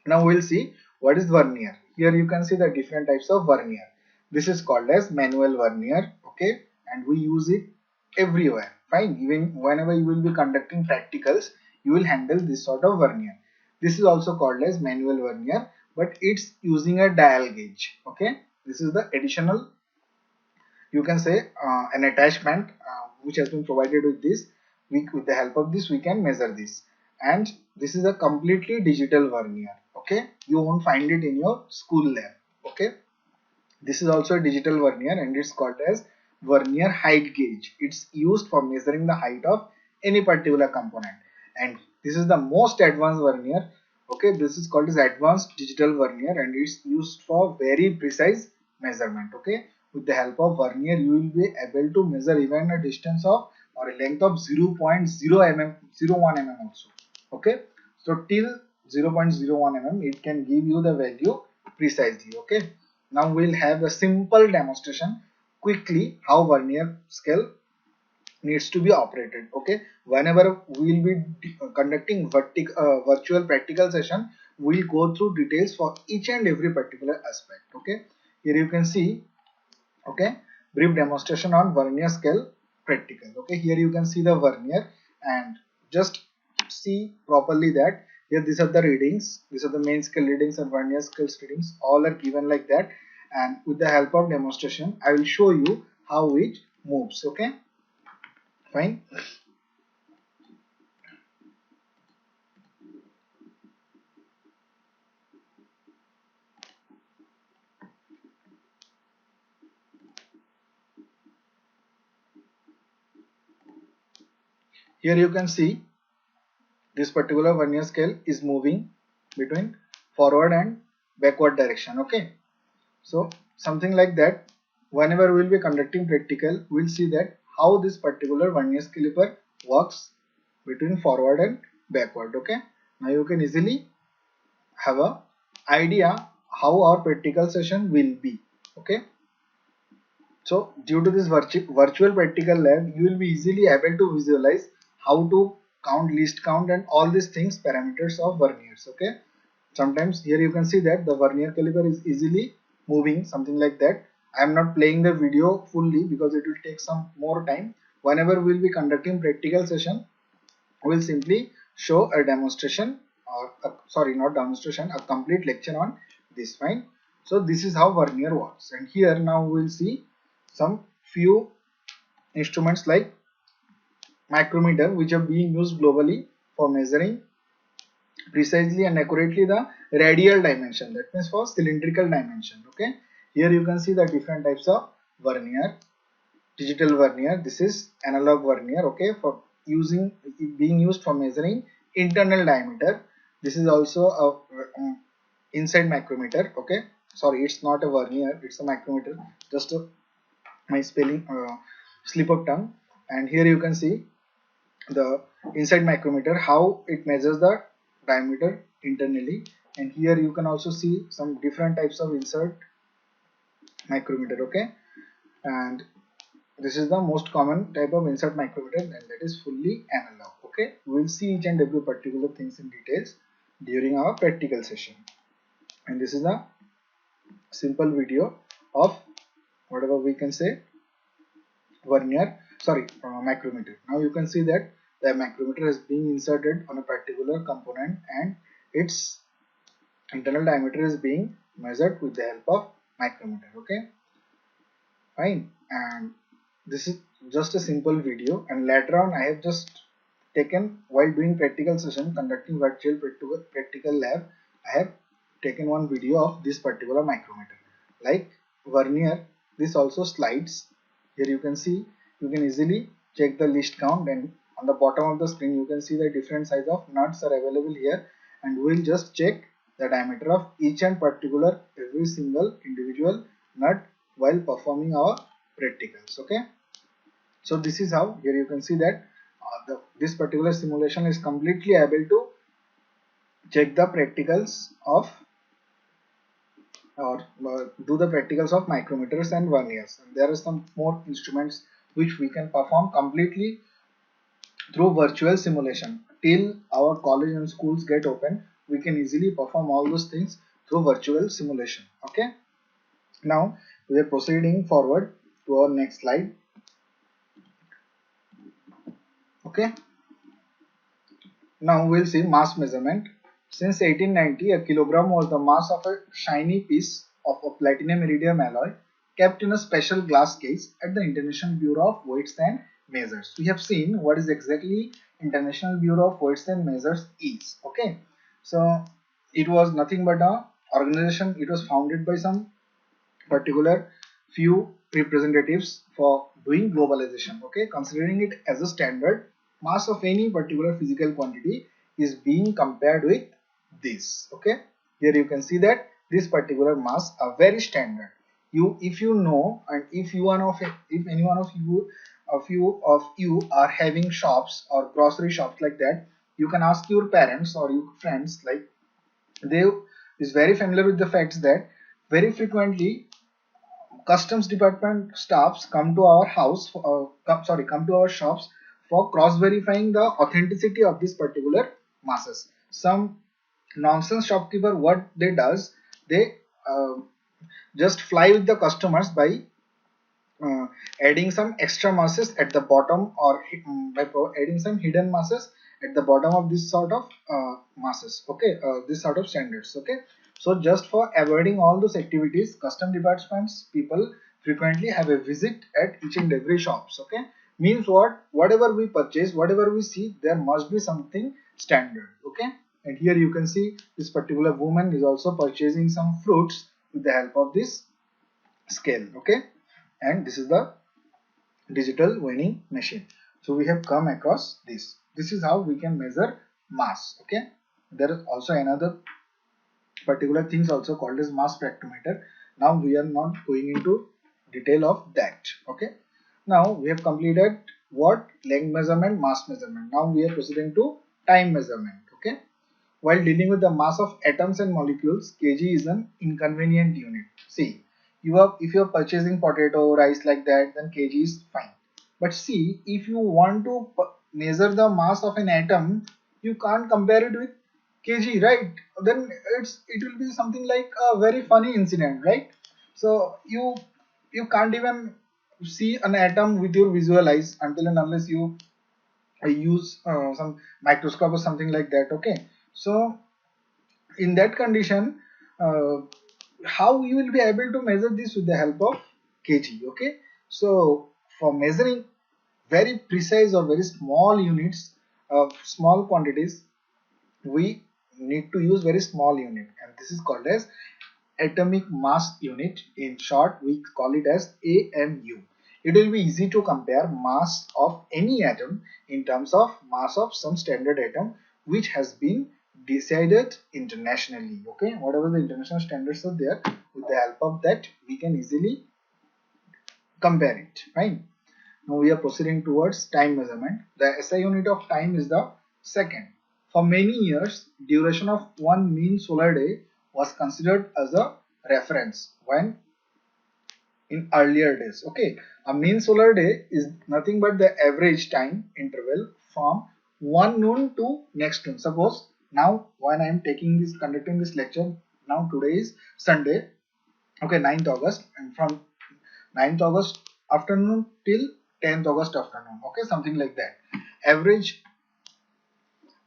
now we'll see what is vernier. Here you can see the different types of vernier. This is called as manual vernier. Okay, and we use it everywhere. Fine, even whenever you will be conducting practicals, you will handle this sort of vernier. This is also called as manual vernier, but it's using a dial gauge. Okay, this is the additional, you can say, an attachment which has been provided with this. With the help of this we can measure this, and this is a completely digital vernier. Okay, you won't find it in your school lab. Okay, this is also a digital vernier and it's called as vernier height gauge. It's used for measuring the height of any particular component, and this is the most advanced vernier Okay, this is called as advanced digital vernier and it's used for very precise measurement. Okay, with the help of vernier you will be able to measure even a distance of or a length of 0.0 mm, 0.01 mm also. Okay, so till 0.01 mm it can give you the value precisely. Okay, now we'll have a simple demonstration quickly how vernier scale needs to be operated. Okay, whenever we will be conducting virtual practical session, we'll go through details for each and every particular aspect. Okay, here you can see, okay, brief demonstration on vernier scale practical. Okay, here you can see the vernier and just see properly that here these are the readings, these are the main scale readings and vernier scale readings, all are given like that, and with the help of demonstration I will show you how it moves. Okay, fine. Here you can see this particular vernier scale is moving between forward and backward direction. Okay, so something like that. Whenever we will be conducting practical, we will see that how this particular vernier caliper works between forward and backward. Okay, now you can easily have a idea how our practical session will be. Okay, so due to this virtual practical lab, you will be easily able to visualize how to count, least count and all these things, parameters of verniers. Okay. Sometimes here you can see that the vernier caliper is easily moving, something like that. I am not playing the video fully because it will take some more time. Whenever we will be conducting practical session, we will simply show a demonstration or sorry, not demonstration, a complete lecture on this. Fine. So this is how vernier works, and here now we will see some few instruments like micrometer, which are being used globally for measuring precisely and accurately the radial dimension, that means for cylindrical dimension. Okay, here you can see the different types of vernier. Digital vernier, this is analog vernier. Okay, for using, being used for measuring internal diameter. This is also a inside micrometer. Okay, sorry, it's not a vernier, it's a micrometer, just my spelling slip of tongue. And here you can see the inside micrometer, how it measures the diameter internally. And here you can also see some different types of insert micrometer. Okay, and this is the most common type of insert micrometer, and that is fully analog. Okay, we will see each and every particular things in details during our practical session. And this is a simple video of whatever we can say vernier, sorry, micrometer. Now you can see that the micrometer is being inserted on a particular component and its internal diameter is being measured with the help of micrometer. Okay, fine. And this is just a simple video, and later on I have just taken, while doing practical session conducting virtual practical lab, I have taken one video of this particular micrometer like vernier. This also slides. Here you can see, you can easily check the list count, and on the bottom of the screen you can see the different size of nuts are available here, and we'll just check the diameter of each and particular every single individual nut while performing our practicals. Okay, so this is how, here you can see that this particular simulation is completely able to check the practicals of or do the practicals of micrometers and verniers. And there are some more instruments which we can perform completely through virtual simulation. Till our college and schools get open, we can easily perform all those things through virtual simulation. Okay, now we are proceeding forward to our next slide. Okay, now we'll see mass measurement. Since 1890, a kilogram was the mass of a shiny piece of a platinum iridium alloy kept in a special glass case at the International Bureau of Weights and Measures. We have seen what is exactly International Bureau of Weights and Measures is. Okay, so it was nothing but a organization. It was founded by some particular few representatives for doing globalization. Okay, considering it as a standard, mass of any particular physical quantity is being compared with this. Okay, here you can see that this particular mass are very standard. You, if you know, and if any one of you are having shops or grocery shops like that, you can ask your parents or your friends, like they is very familiar with the facts that very frequently customs department staffs come to our house come to our shops for cross verifying the authenticity of this particular masses. Some nonsense shopkeeper, what they does, they uh, just fly with the customers by uh, adding some extra masses at the bottom, or by adding some hidden masses at the bottom of this sort of masses. Okay, this sort of standards. Okay, so just for avoiding all those activities, custom departments people frequently have a visit at each and every shops. Okay, means what, whatever we purchase, whatever we see, there must be something standard. Okay, and here you can see this particular woman is also purchasing some fruits with the help of this scale. Okay, and this is the digital weighing machine. So we have come across this. This is how we can measure mass. Okay, there is also another particular things also called as mass spectrometer. Now we are not going into detail of that. Okay, now we have completed what, length measurement, mass measurement. Now we are proceeding to time measurement. Okay, while dealing with the mass of atoms and molecules, kg is an inconvenient unit. See, if you are purchasing potato, rice like that, then kg is fine. But see, if you want to measure the mass of an atom, you can't compare it with kg, right? Then it will be something like a very funny incident, right? So you can't even see an atom with your visual eyes until and unless you use some microscope or something like that. Okay, so in that condition, uh, how you will be able to measure this with the help of kg. Okay, so for measuring very precise or very small units of small quantities, we need to use very small unit, and this is called as atomic mass unit. In short, we call it as AMU. It will be easy to compare mass of any atom in terms of mass of some standard atom which has been decided internationally. Okay, whatever the international standards are there, with the help of that we can easily compare it, right? Now we are proceeding towards time measurement. The SI unit of time is the second. For many years, duration of one mean solar day was considered as a reference when in earlier days. Okay, a mean solar day is nothing but the average time interval from one noon to next noon. Suppose now when I am conducting this lecture, now today is Sunday, okay, 9th August, and from 9th August afternoon till 10th August afternoon, okay, something like that. Average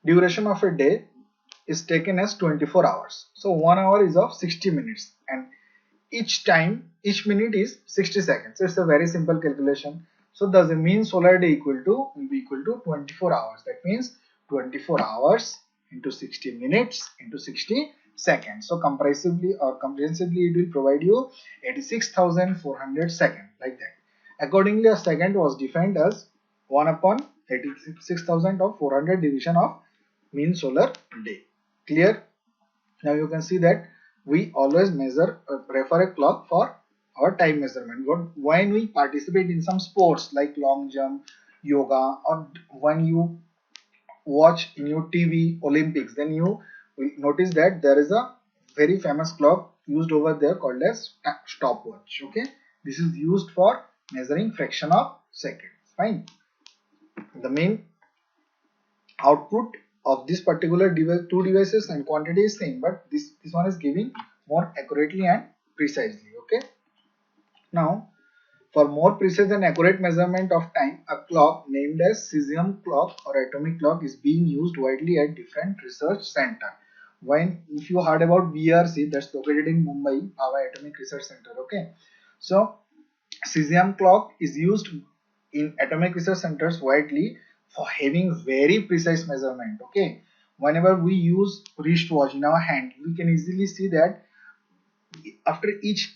duration of a day is taken as 24 hours. So 1 hour is of 60 minutes, and each minute is 60 seconds. So it's a very simple calculation. So does the mean solar day will be equal to 24 hours. That means 24 hours into 60 minutes into 60 seconds. So comprehensively it will provide you 86,400 seconds, like that. Accordingly, a second was defined as 1 upon 86,400 division of mean solar day. Clear? Now you can see that we always prefer a clock for our time measurement. When we participate in some sports like long jump, yoga, or when you watch in your TV Olympics, then you will notice that there is a very famous clock used over there called as stopwatch. Okay, this is used for measuring fraction of seconds. Fine. The main output of this particular device, two devices, and quantity is same, but this one is giving more accurately and precisely. Okay, now for more precise and accurate measurement of time, a clock named as cesium clock or atomic clock is being used widely at different research center. When, if you heard about VRC, that's located in Mumbai, our atomic research center. Okay, so cesium clock is used in atomic research centers widely for having very precise measurement. Okay, whenever we use wristwatch in our hand, we can easily see that after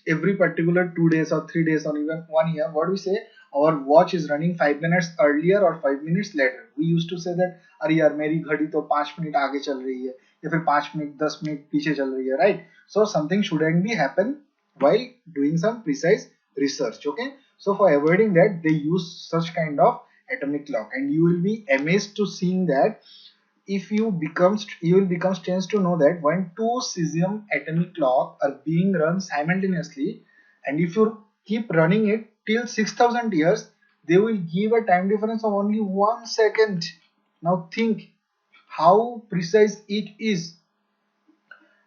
every particular 2 days or 3 days or even 1 year, what we say, our watch is running 5 minutes earlier or 5 minutes later, we used to say that अरे यार मेरी घड़ी तो 5 minute आगे चल रही है या फिर 5 मिनट 10 मिनट पीछे चल रही है, right? So something shouldn't be happen while doing some precise research. Okay, so for avoiding that, they use such kind of atomic clock, and you will be amazed to seeing that if you will become strange to know that when two cesium atomic clock are being run simultaneously, and if you keep running it till 6000 years, they will give a time difference of only 1 second. Now think how precise it is.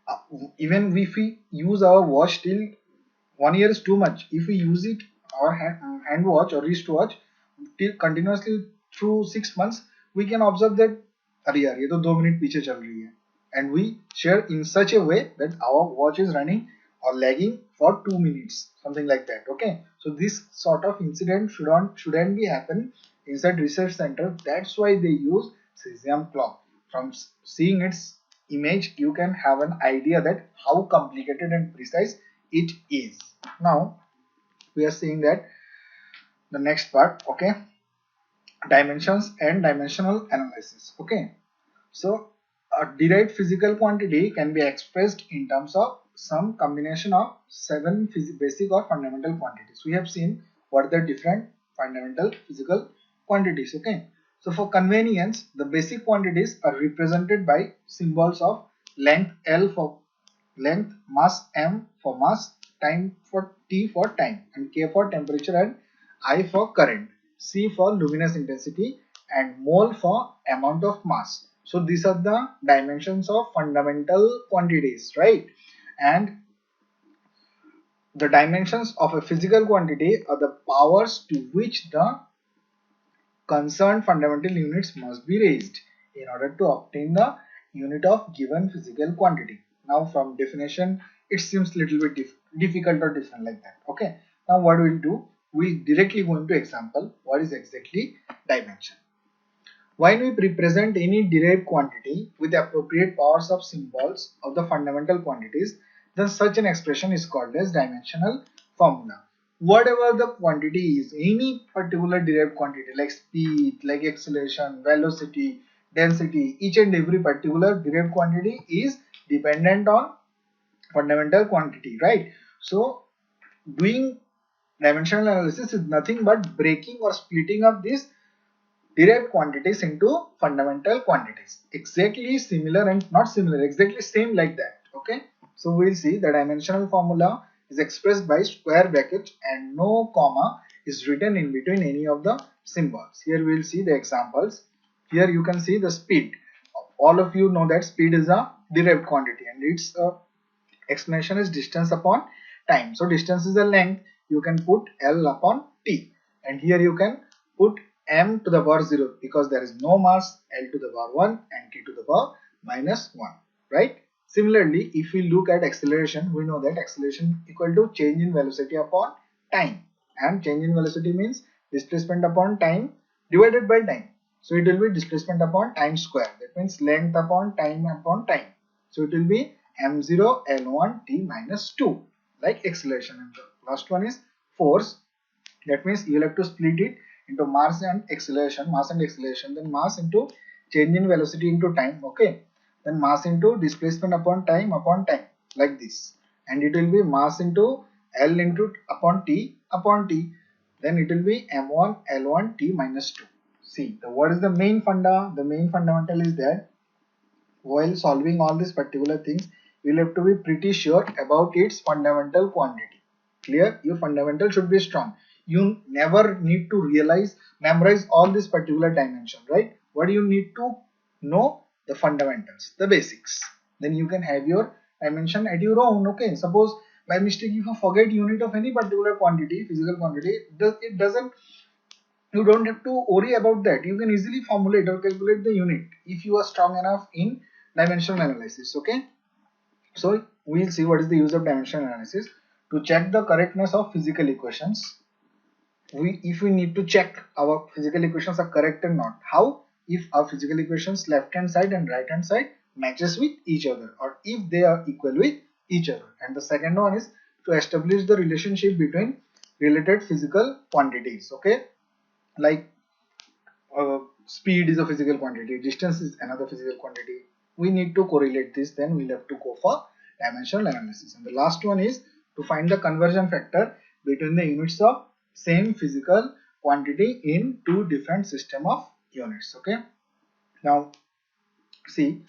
uh, Even if we use our watch till 1 year is too much. If we use it our hand watch or wristwatch till continuously through 6 months, we can observe that अरे यार ये तो 2 minute पीछे चल रही है, and we share in such a way that our watch is running or lagging for 2 minutes, something like that. Okay, so this sort of incident shouldn't be happen inside research center. That's why they use cesium clock. From seeing its image, you can have an idea that how complicated and precise it is. Now we are seeing that the next part. Okay, dimensions and dimensional analysis. Okay, so a derived physical quantity can be expressed in terms of some combination of seven basic or fundamental quantities. We have seen what are the different fundamental physical quantities. Okay, so for convenience, the basic quantities are represented by symbols of length L for length, mass M for mass, time for T for time, and K for temperature, and I for current, C for luminous intensity, and mole for amount of mass. So these are the dimensions of fundamental quantities, right? And the dimensions of a physical quantity are the powers to which the concerned fundamental units must be raised in order to obtain the unit of given physical quantity. Now from definition, it seems little bit difficult or different like that. Okay, now what we'll do, we'll directly go into example what is exactly dimension. When we represent any derived quantity with the appropriate powers of symbols of the fundamental quantities, then such an expression is called as dimensional formula. Whatever the quantity is, any particular derived quantity like speed, like acceleration, velocity, density, each and every particular derived quantity is dependent on fundamental quantity, right? So doing dimensional analysis is nothing but breaking or splitting up these derived quantities into fundamental quantities. Exactly similar and not similar, exactly same like that. Okay, so we'll see the dimensional formula is expressed by square bracket and no comma is written in between any of the symbols. Here we'll see the examples. Here you can see the speed. All of you know that speed is a derived quantity and its explanation is distance upon time. So distance is a length, you can put L upon T, and here you can put m to the power 0 because there is no mass, L to the power 1 and T to the power minus 1, right? Similarly, if we look at acceleration, we know that acceleration equal to change in velocity upon time, and change in velocity means displacement upon time divided by time. So it will be displacement upon time square, that means length upon time. So it will be m0 l1 t minus 2 like acceleration. And the last one is force, that means you will have to split it into mass and acceleration, then mass into change in velocity into time. Okay, then mass into displacement upon time like this, and it will be mass into L into upon t, then it will be m1 l1 t minus 2. See, what is the main fundamental is that while solving all these particular things, you will have to be pretty sure about its fundamental quantity. Clear? Your fundamental should be strong. You never need to memorize all these particular dimension, right? What you need to know? The fundamentals, the basics. Then you can have your dimension at your own. Okay, suppose by mistake if you forget unit of any particular quantity, physical quantity, it doesn't, you don't have to worry about that. You can easily formulate or calculate the unit if you are strong enough in dimensional analysis. Okay, so we'll see what is the use of dimensional analysis to check the correctness of physical equations. If we need to check our physical equations are correct or not, how? If our physical equations left hand side and right hand side matches with each other, or if they are equal with each other. And the second one is to establish the relationship between related physical quantities. Okay, like speed is a physical quantity, distance is another physical quantity. We need to correlate this, then we'll have to go for dimensional analysis. And the last one is to find the conversion factor between the units of same physical quantity in two different system of units. Okay, now see,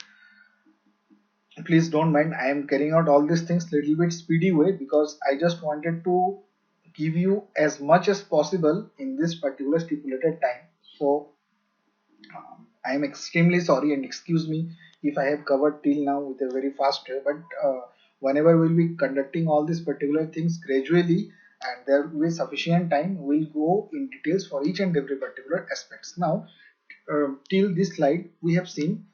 please don't mind, I am carrying out all these things little bit speedy way because I just wanted to give you as much as possible in this particular stipulated time. So I am extremely sorry and excuse me if I have covered till now with a very fast way, but whenever we'll be conducting all these particular things gradually and there will be sufficient time, we'll go in details for each and every particular aspects. Now, till this slide, we have seen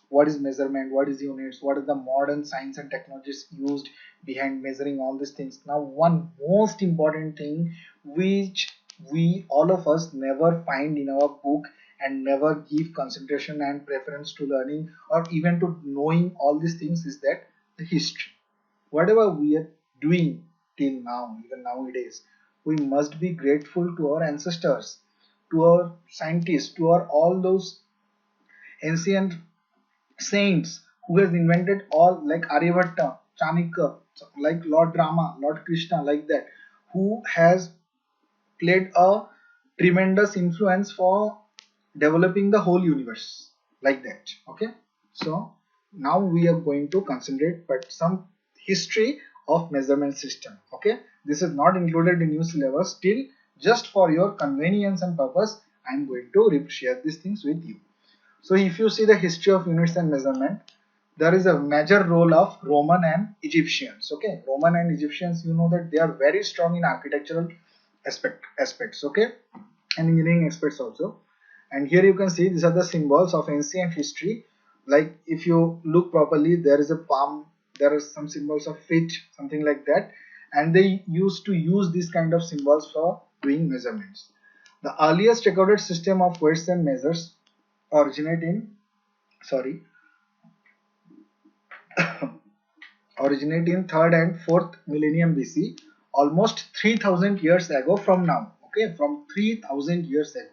what is measurement, what is units, what is the modern science and technologies used behind measuring all these things. Now, one most important thing which we all of us never find in our book and never give concentration and preference to learning or even to knowing all these things is that the history. Whatever we are doing till now, even nowadays, we must be grateful to our ancestors, to our scientists, to our all those ancient saints who has invented all, like Aryabhatta, Chanakya, like Lord Rama, Lord Krishna, like that, who has played a tremendous influence for developing the whole universe, like that. Okay, so now we are going to concentrate but some history of measurement system. Okay, this is not included in new syllabus, still just for your convenience and purpose I am going to share these things with you. So if you see the history of units and measurement, there is a major role of Roman and Egyptians. Okay, Roman and Egyptians, you know that they are very strong in architectural aspects. Okay, and engineering aspects also. And here you can see these are the symbols of ancient history. Like if you look properly, there is a palm, there are some symbols of feet, something like that. And they used to use these kind of symbols for doing measurements. The earliest recorded system of weights and measures originate in sorry originate in 3rd and 4th millennium BC, almost 3000 years ago from now. Okay, from 3000 years ago.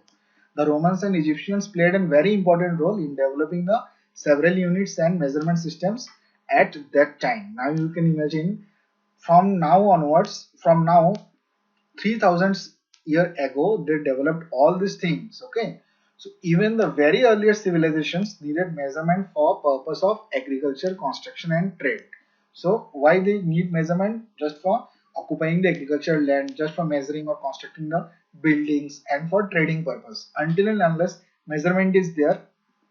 The Romans and Egyptians played a very important role in developing the several units and measurement systems at that time. Now you can imagine from now onwards, from now 3000 year ago they developed all these things. Okay, so even the very earliest civilizations needed measurement for purpose of agriculture, construction and trade. So why they need measurement? Just for occupying the agricultural land, just for measuring or constructing the buildings and for trading purpose. Until and unless measurement is there,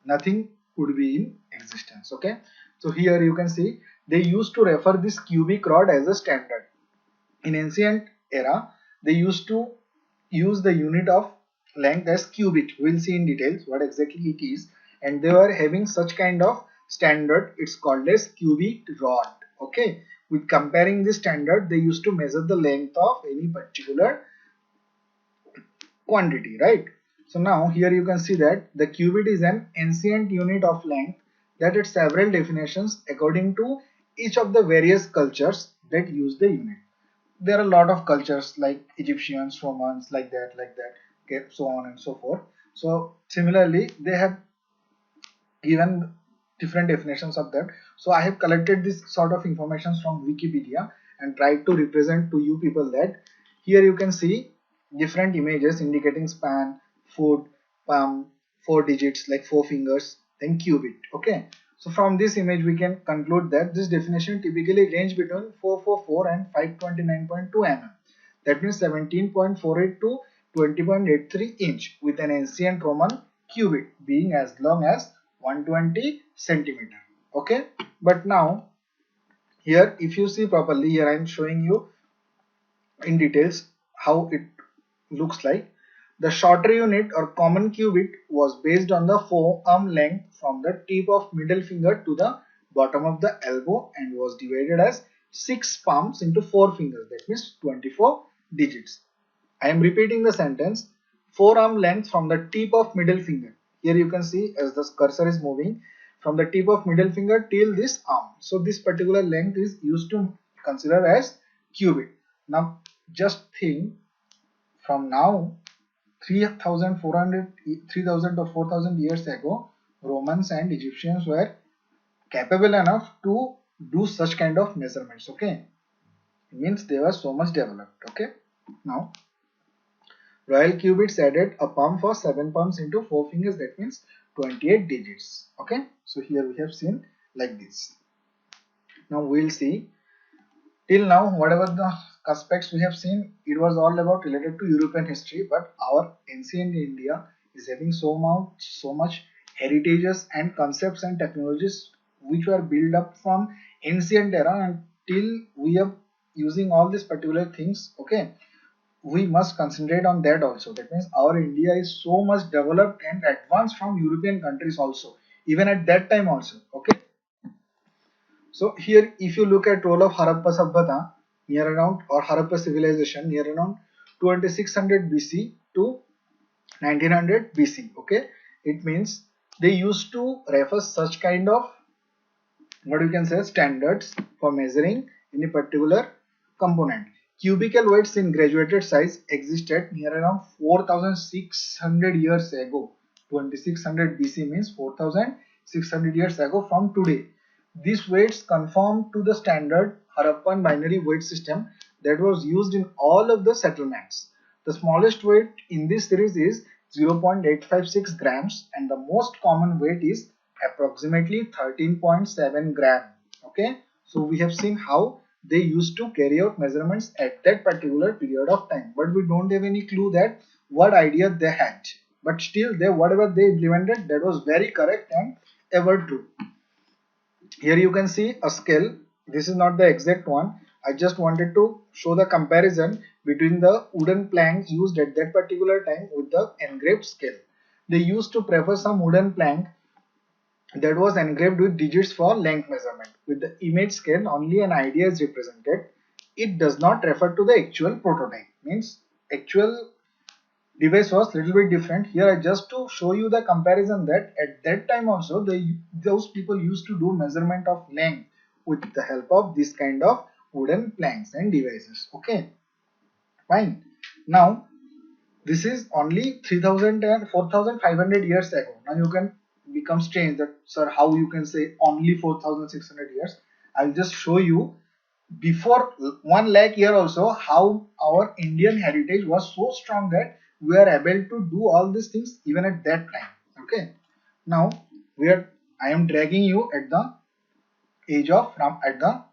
nothing could be in existence. Okay, so here you can see they used to refer this cubic rod as a standard. In ancient era, they used to use the unit of length as cubit. We'll see in details what exactly it is. And they were having such kind of standard. It's called as cubic rod. Okay. With comparing this standard, they used to measure the length of any particular quantity, right? So now here you can see that the cubit is an ancient unit of length that had several definitions according to each of the various cultures that use the unit. There are a lot of cultures like Egyptians, Romans, like that, okay, so on and so forth. So similarly, they have given different definitions of that. So I have collected this sort of information from Wikipedia and tried to represent to you people that here you can see different images indicating span, foot, palm, 4 digits like 4 fingers, then cubit. Okay. So from this image we can conclude that this definition typically range between 444 and 529.2 mm. That means 17.48 to 20.83 inch with an ancient Roman cubit being as long as 120 centimeter. Okay, but now here if you see properly, here I am showing you in details how it looks like. The shorter unit or common cubit was based on the forearm length from the tip of middle finger to the bottom of the elbow and was divided as 6 palms into 4 fingers, that means 24 digits. I am repeating the sentence. Forearm length from the tip of middle finger. Here you can see as the cursor is moving from the tip of middle finger till this arm. So this particular length is used to consider as cubit. Now just think, from now 3,400, 3,000 or 4,000 years ago, Romans and Egyptians were capable enough to do such kind of measurements. Okay, it means they were so much developed. Okay, now Royal Cubits added a palm for 7 palms into 4 fingers, that means 28 digits. Okay, so here we have seen like this. Now we will see till now whatever the aspects we have seen, it was all about related to European history, but our ancient India is having so much heritages and concepts and technologies which were built up from ancient era until we are using all these particular things. Okay, we must concentrate on that also. That means our India is so much developed and advanced from European countries also, even at that time also. Okay, so here, if you look at role of Harappa Sabhata near around or Harappa civilization near around 2600 BC to 1900 BC. Okay, it means they used to refer such kind of what you can say standards for measuring any particular component. Cubical weights in graduated size existed near around 4600 years ago. 2600 BC means 4600 years ago from today. These weights conform to the standard Harappan binary weight system that was used in all of the settlements. The smallest weight in this series is 0.856 grams and the most common weight is approximately 13.7 gram. Okay, so we have seen how they used to carry out measurements at that particular period of time, but we don't have any clue that what idea they had, but still they whatever they implemented, that was very correct and ever true. Here you can see a scale. This is not the exact one. I just wanted to show the comparison between the wooden planks used at that particular time with the engraved scale. They used to prefer some wooden plank that was engraved with digits for length measurement. With the image scale, only an idea is represented. It does not refer to the actual prototype. Means actual device was little bit different. Here I just to show you the comparison that at that time also those people used to do measurement of length with the help of this kind of wooden planks and devices. Okay, fine. Now this is only 3000 and 4500 years ago. Now you can become strange that sir how you can say only 4600 years. I'll just show you before 1 lakh year also how our Indian heritage was so strong that we are able to do all these things even at that time. Okay, now we are I am dragging you at the age of at the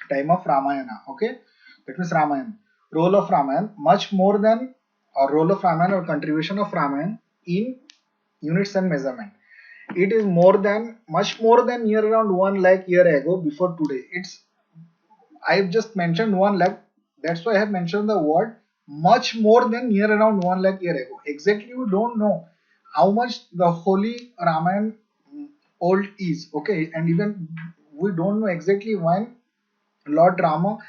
time of Ramayana. Okay, that means Ramayana, role of Ramayana much more than or role of Ramayana or contribution of Ramayana in units and measurement. It is more than much more than near around 1 lakh year ago before today. It's I've just mentioned 1 lakh. That's why I have mentioned the word much more than near around 1 lakh year ago. Exactly, we don't know how much the holy Ramayana old is. Okay, and even we don't know exactly when Lord Rama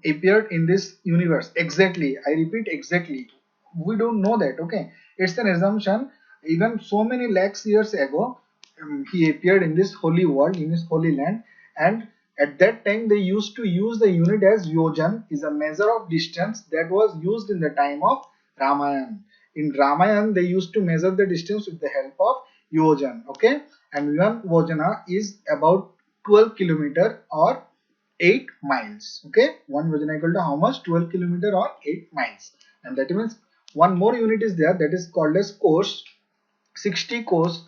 appeared in this universe. Exactly, I repeat, exactly. We don't know that. Okay, it's an assumption. Even so many lakhs years ago, he appeared in this holy world, in his holy land, and at that time they used to use the unit as yojan, is a measure of distance that was used in the time of Ramayana. In Ramayana, they used to measure the distance with the help of yojan. Okay, and one yojana is about 12 kilometer or 8 miles. Okay, one yojana equal to how much? 12 kilometer or 8 miles. And that means one more unit is there, that is called as course. 60 course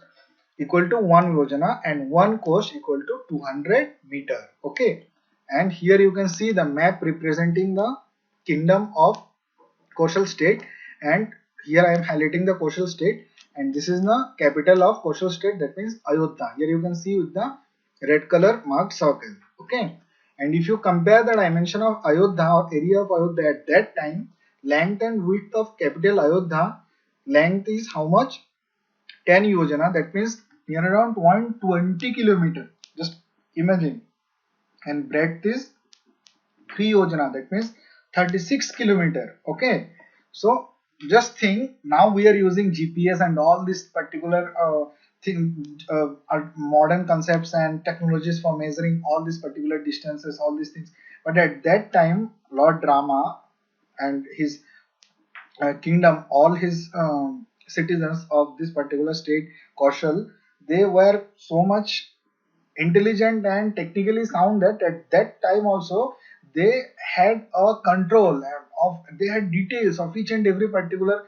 equal to 1 yojana and 1 course equal to 200 meter. Okay, and here you can see the map representing the kingdom of Kaushal state, and here I am highlighting the Kaushal state, and this is the capital of Kaushal state, that means Ayodhya. Here you can see with the red color marked circle. Okay, and if you compare the dimension of Ayodhya or area of Ayodhya at that time, length and width of capital Ayodhya, length is how much? 10 yojana, that means near around 120 kilometer. Just imagine, and breadth is 3 yojana, that means 36 kilometer. Okay, so just think, now we are using GPS and all this particular modern concepts and technologies for measuring all these particular distances, all these things, but at that time Lord Rama and his kingdom, all his citizens of this particular state, Kaushal, they were so much intelligent and technically sound that at that time also they had a control of, they had details of each and every particular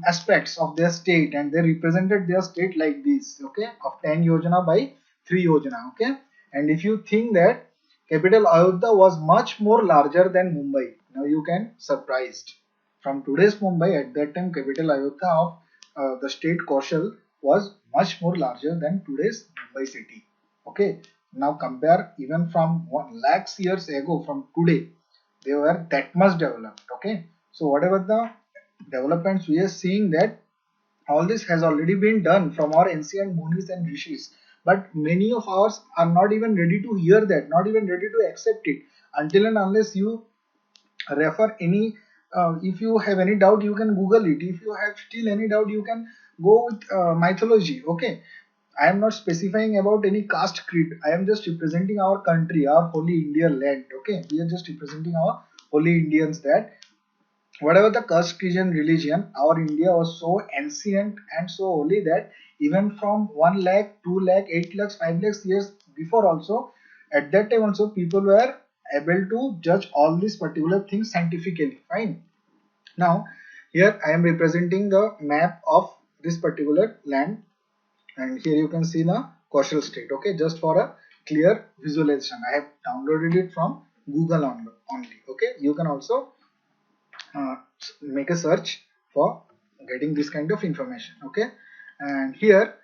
aspects of their state, and they represented their state like this, okay, of 10 yojana by 3 yojana, okay. And if you think that capital Ayodhya was much more larger than Mumbai, now you can surprised from today's Mumbai. At that time capital Ayodhya of the state Kaushal was much more larger than today's Mumbai city. Okay, now compare even from 1 lakhs years ago from today, they were that much developed. Okay, so whatever the developments we are seeing, that all this has already been done from our ancient munis and rishis, but many of ours are not even ready to hear that, not even ready to accept it, until and unless you refer any if you have any doubt you can google it, if you have still any doubt you can go with mythology. Okay, I am not specifying about any caste creed. I am just representing our country, our holy India land. Okay, we are just representing our holy Indians, that whatever the caste creed and religion, our India was so ancient and so holy that even from 1 lakh, 2 lakh, 8 lakhs, 5 lakhs years before also, at that time also people were able to judge all these particular things scientifically. Fine. Now here I am representing the map of this particular land, and here you can see the coastal state. Okay, just for a clear visualization I have downloaded it from Google only. Okay, you can also uh, make a search for getting this kind of information. Okay, and here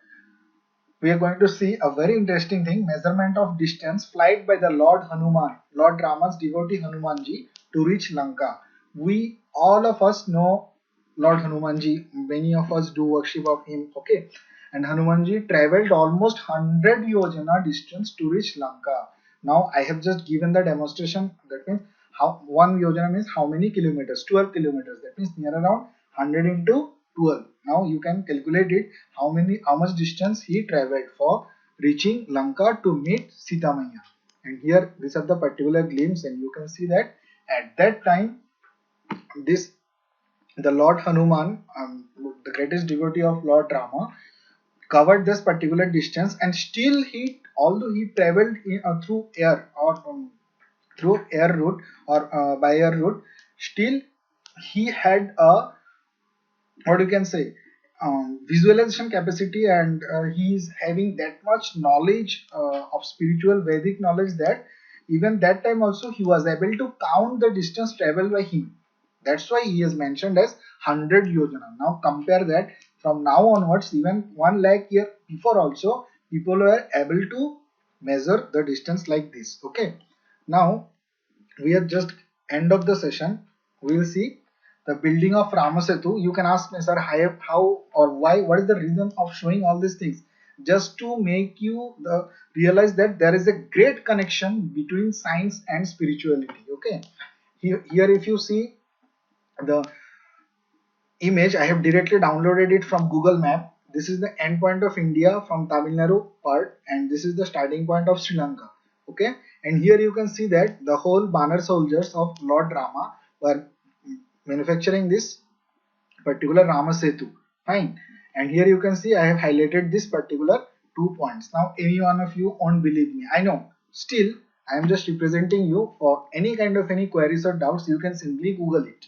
we are going to see a very interesting thing: measurement of distance flight by the Lord Hanuman, Lord Rama's devotee Hanumanji, to reach Lanka. We all of us know Lord Hanumanji, many of us do worship of him. Okay, and Hanumanji traveled almost 100 yojana distance to reach Lanka. Now I have just given the demonstration, that means how one yojana means how many kilometers, 12 kilometers, that means near around 100 into 12. Now you can calculate it, how much distance he traveled for reaching Lanka to meet Sita Maya. And here these are the particular glimpse, and you can see that at that time this the Lord Hanuman, the greatest devotee of Lord Rama, covered this particular distance, and still he, although he traveled through air or through air route or by air route, still he had a, what you can say, visualization capacity, and he is having that much knowledge of spiritual Vedic knowledge, that even that time also he was able to count the distance traveled by him. That's why he is mentioned as 100 yojana. Now compare that, from now onwards, even 1 lakh year before also people were able to measure the distance like this. Okay, now we are just end of the session. We will see the building of Ramasetu. You can ask me, sir, how or why? What is the reason of showing all these things? Just to make you realize that there is a great connection between science and spirituality. Okay, here if you see the image, I have directly downloaded it from Google Map. This is the end point of India from Tamil Nadu part, and this is the starting point of Sri Lanka. Okay, and here you can see that the whole banner soldiers of Lord Rama were manufacturing this particular Rama Setu. Fine, and here you can see I have highlighted this particular 2 points. Now, any one of you won't believe me, I know. Still, I am just representing you. For any kind of any queries or doubts, you can simply Google it.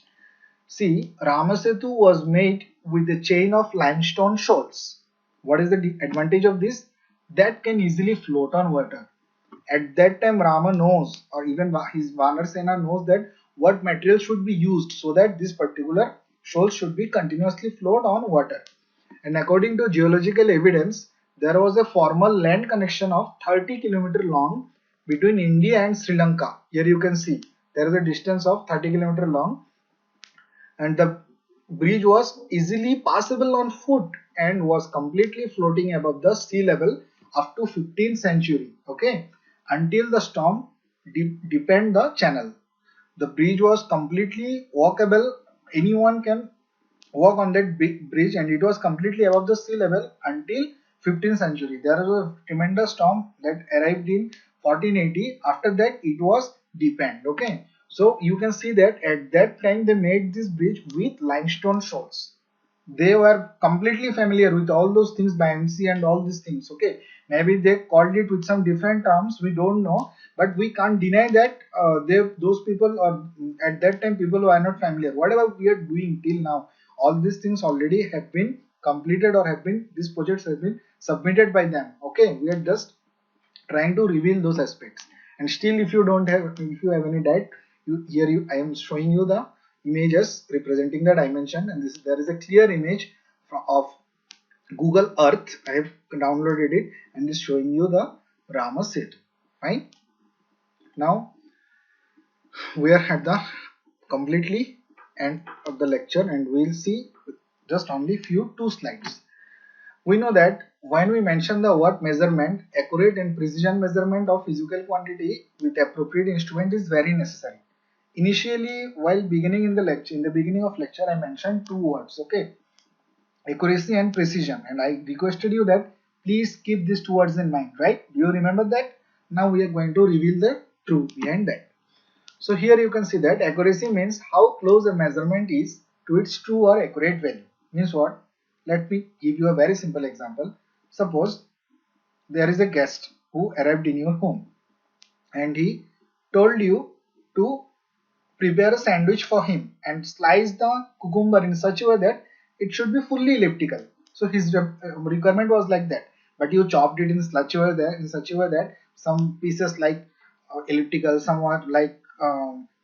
See, Ramasetu was made with a chain of limestone shoals. What is the advantage of this? That can easily float on water. At that time, Rama knows, or even his Vanar Sena knows, that what material should be used so that this particular shoal should be continuously float on water. And according to geological evidence, there was a formal land connection of 30 km long between India and Sri Lanka. Here you can see there is a distance of 30 km long, and the bridge was easily passable on foot and was completely floating above the sea level up to 15th century. Okay, until the storm deepened the channel. The bridge was completely walkable. Anyone can walk on that big bridge, and it was completely above the sea level until 15th century. There was a tremendous storm that arrived in 1480. After that, it was deepened. Okay, So you can see that at that time they made this bridge with limestone shoals. They were completely familiar with all those things, buoyancy and all these things. Okay, maybe they called it with some different terms, we don't know, but we can't deny that those people, or at that time people who are not familiar, whatever we are doing till now, all these things already have been completed, or have been, these projects have been submitted by them. Okay, we are just trying to reveal those aspects. And still, if you don't have, if you have any doubt, I am showing you the images representing the dimension, and this, there is a clear image of Google Earth. I have downloaded it and is showing you the Rama Setu. Fine. Now we are at the completely end of the lecture, and we'll see just only few two slides. We know that when we mention the word measurement, accurate and precision measurement of physical quantity with appropriate instrument is very necessary. Initially, while beginning in the lecture, in the beginning of lecture, I mentioned two words, okay, accuracy and precision, and I requested you that please keep these two words in mind, right? Do you remember that? Now we are going to reveal the truth behind that. So here you can see that accuracy means how close a measurement is to its true or accurate value. Means what? Let me give you a very simple example. Suppose there is a guest who arrived in your home and he told you to prepare a sandwich for him and slice the cucumber in such a way that it should be fully elliptical. So his requirement was like that, but you chopped it in such a way that some pieces like elliptical, somewhat like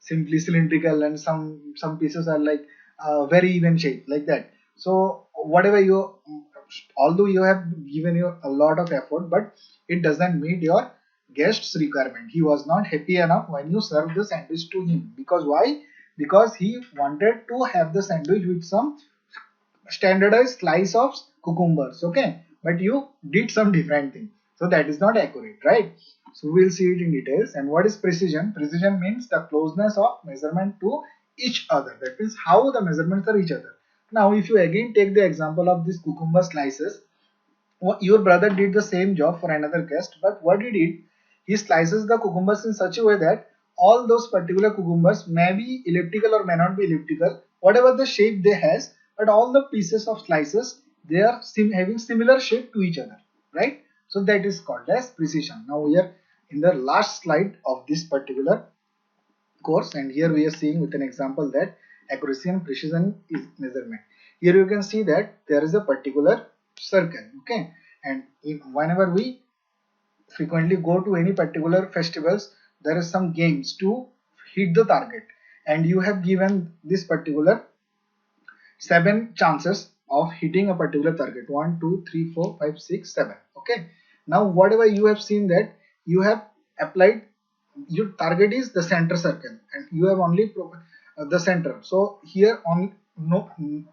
simply cylindrical, and some pieces are like very even shape like that. So whatever you, although you have given you a lot of effort, but it doesn't meet your guest's requirement. He was not happy enough when you served the sandwich to him. Because why? Because he wanted to have the sandwich with some standardized slice of cucumbers, okay, but you did some different thing, so that is not accurate, right? So we'll see it in details. And what is precision? Precision means the closeness of measurement to each other. That means how the measurements are each other. Now if you again take the example of these cucumber slices, your brother did the same job for another guest, but what he did, he slices the cucumbers in such a way that all those particular cucumbers may be elliptical or may not be elliptical, whatever the shape they has, but all the pieces of slices, they are having similar shape to each other, right? So that is called as precision. Now we are in the last slide of this particular course, and here we are seeing with an example that accuracy and precision is measurement. Here you can see that there is a particular circle, okay, and whenever we frequently go to any particular festivals, there is some games to hit the target, and you have given this particular 7 chances of hitting a particular target: 1, 2, 3, 4, 5, 6, 7. Okay, now whatever you have seen that you have applied, your target is the center circle and you have only the center. So here on, no,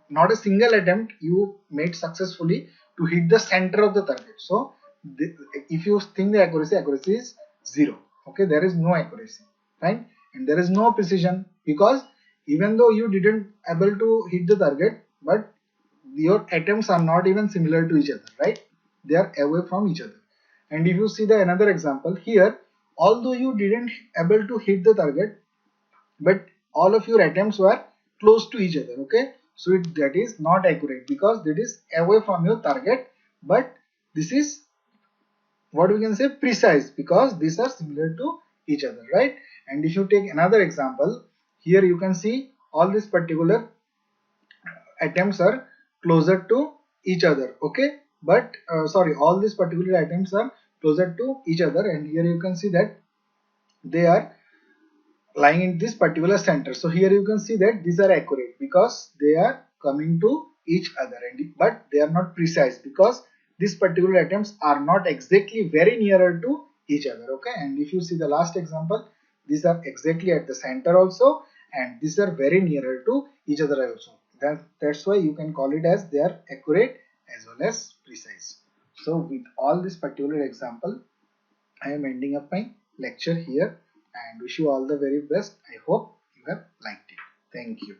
not a single attempt you made successfully to hit the center of the target. So if you think the accuracy is 0. Okay, there is no accuracy, right? And there is no precision, because even though you didn't able to hit the target, but your attempts are not even similar to each other, right? They are away from each other. And if you see the another example here, although you didn't able to hit the target, but all of your attempts were close to each other, okay, so that is not accurate, because that is away from your target. But this is what we can say precise, because these are similar to each other, right? And if you take another example, here you can see all these particular items are closer to each other, okay, but sorry, all these particular items are closer to each other, and here you can see that they are lying in this particular center. So here you can see that these are accurate because they are coming to each other, and but they are not precise because these particular items are not exactly very nearer to each other, okay. And if you see the last example, these are exactly at the center also, and these are very nearer to each other also. That's why you can call it as they are accurate as well as precise. So with all this particular example, I am ending up my lecture here and wish you all the very best. I hope you have liked it. Thank you.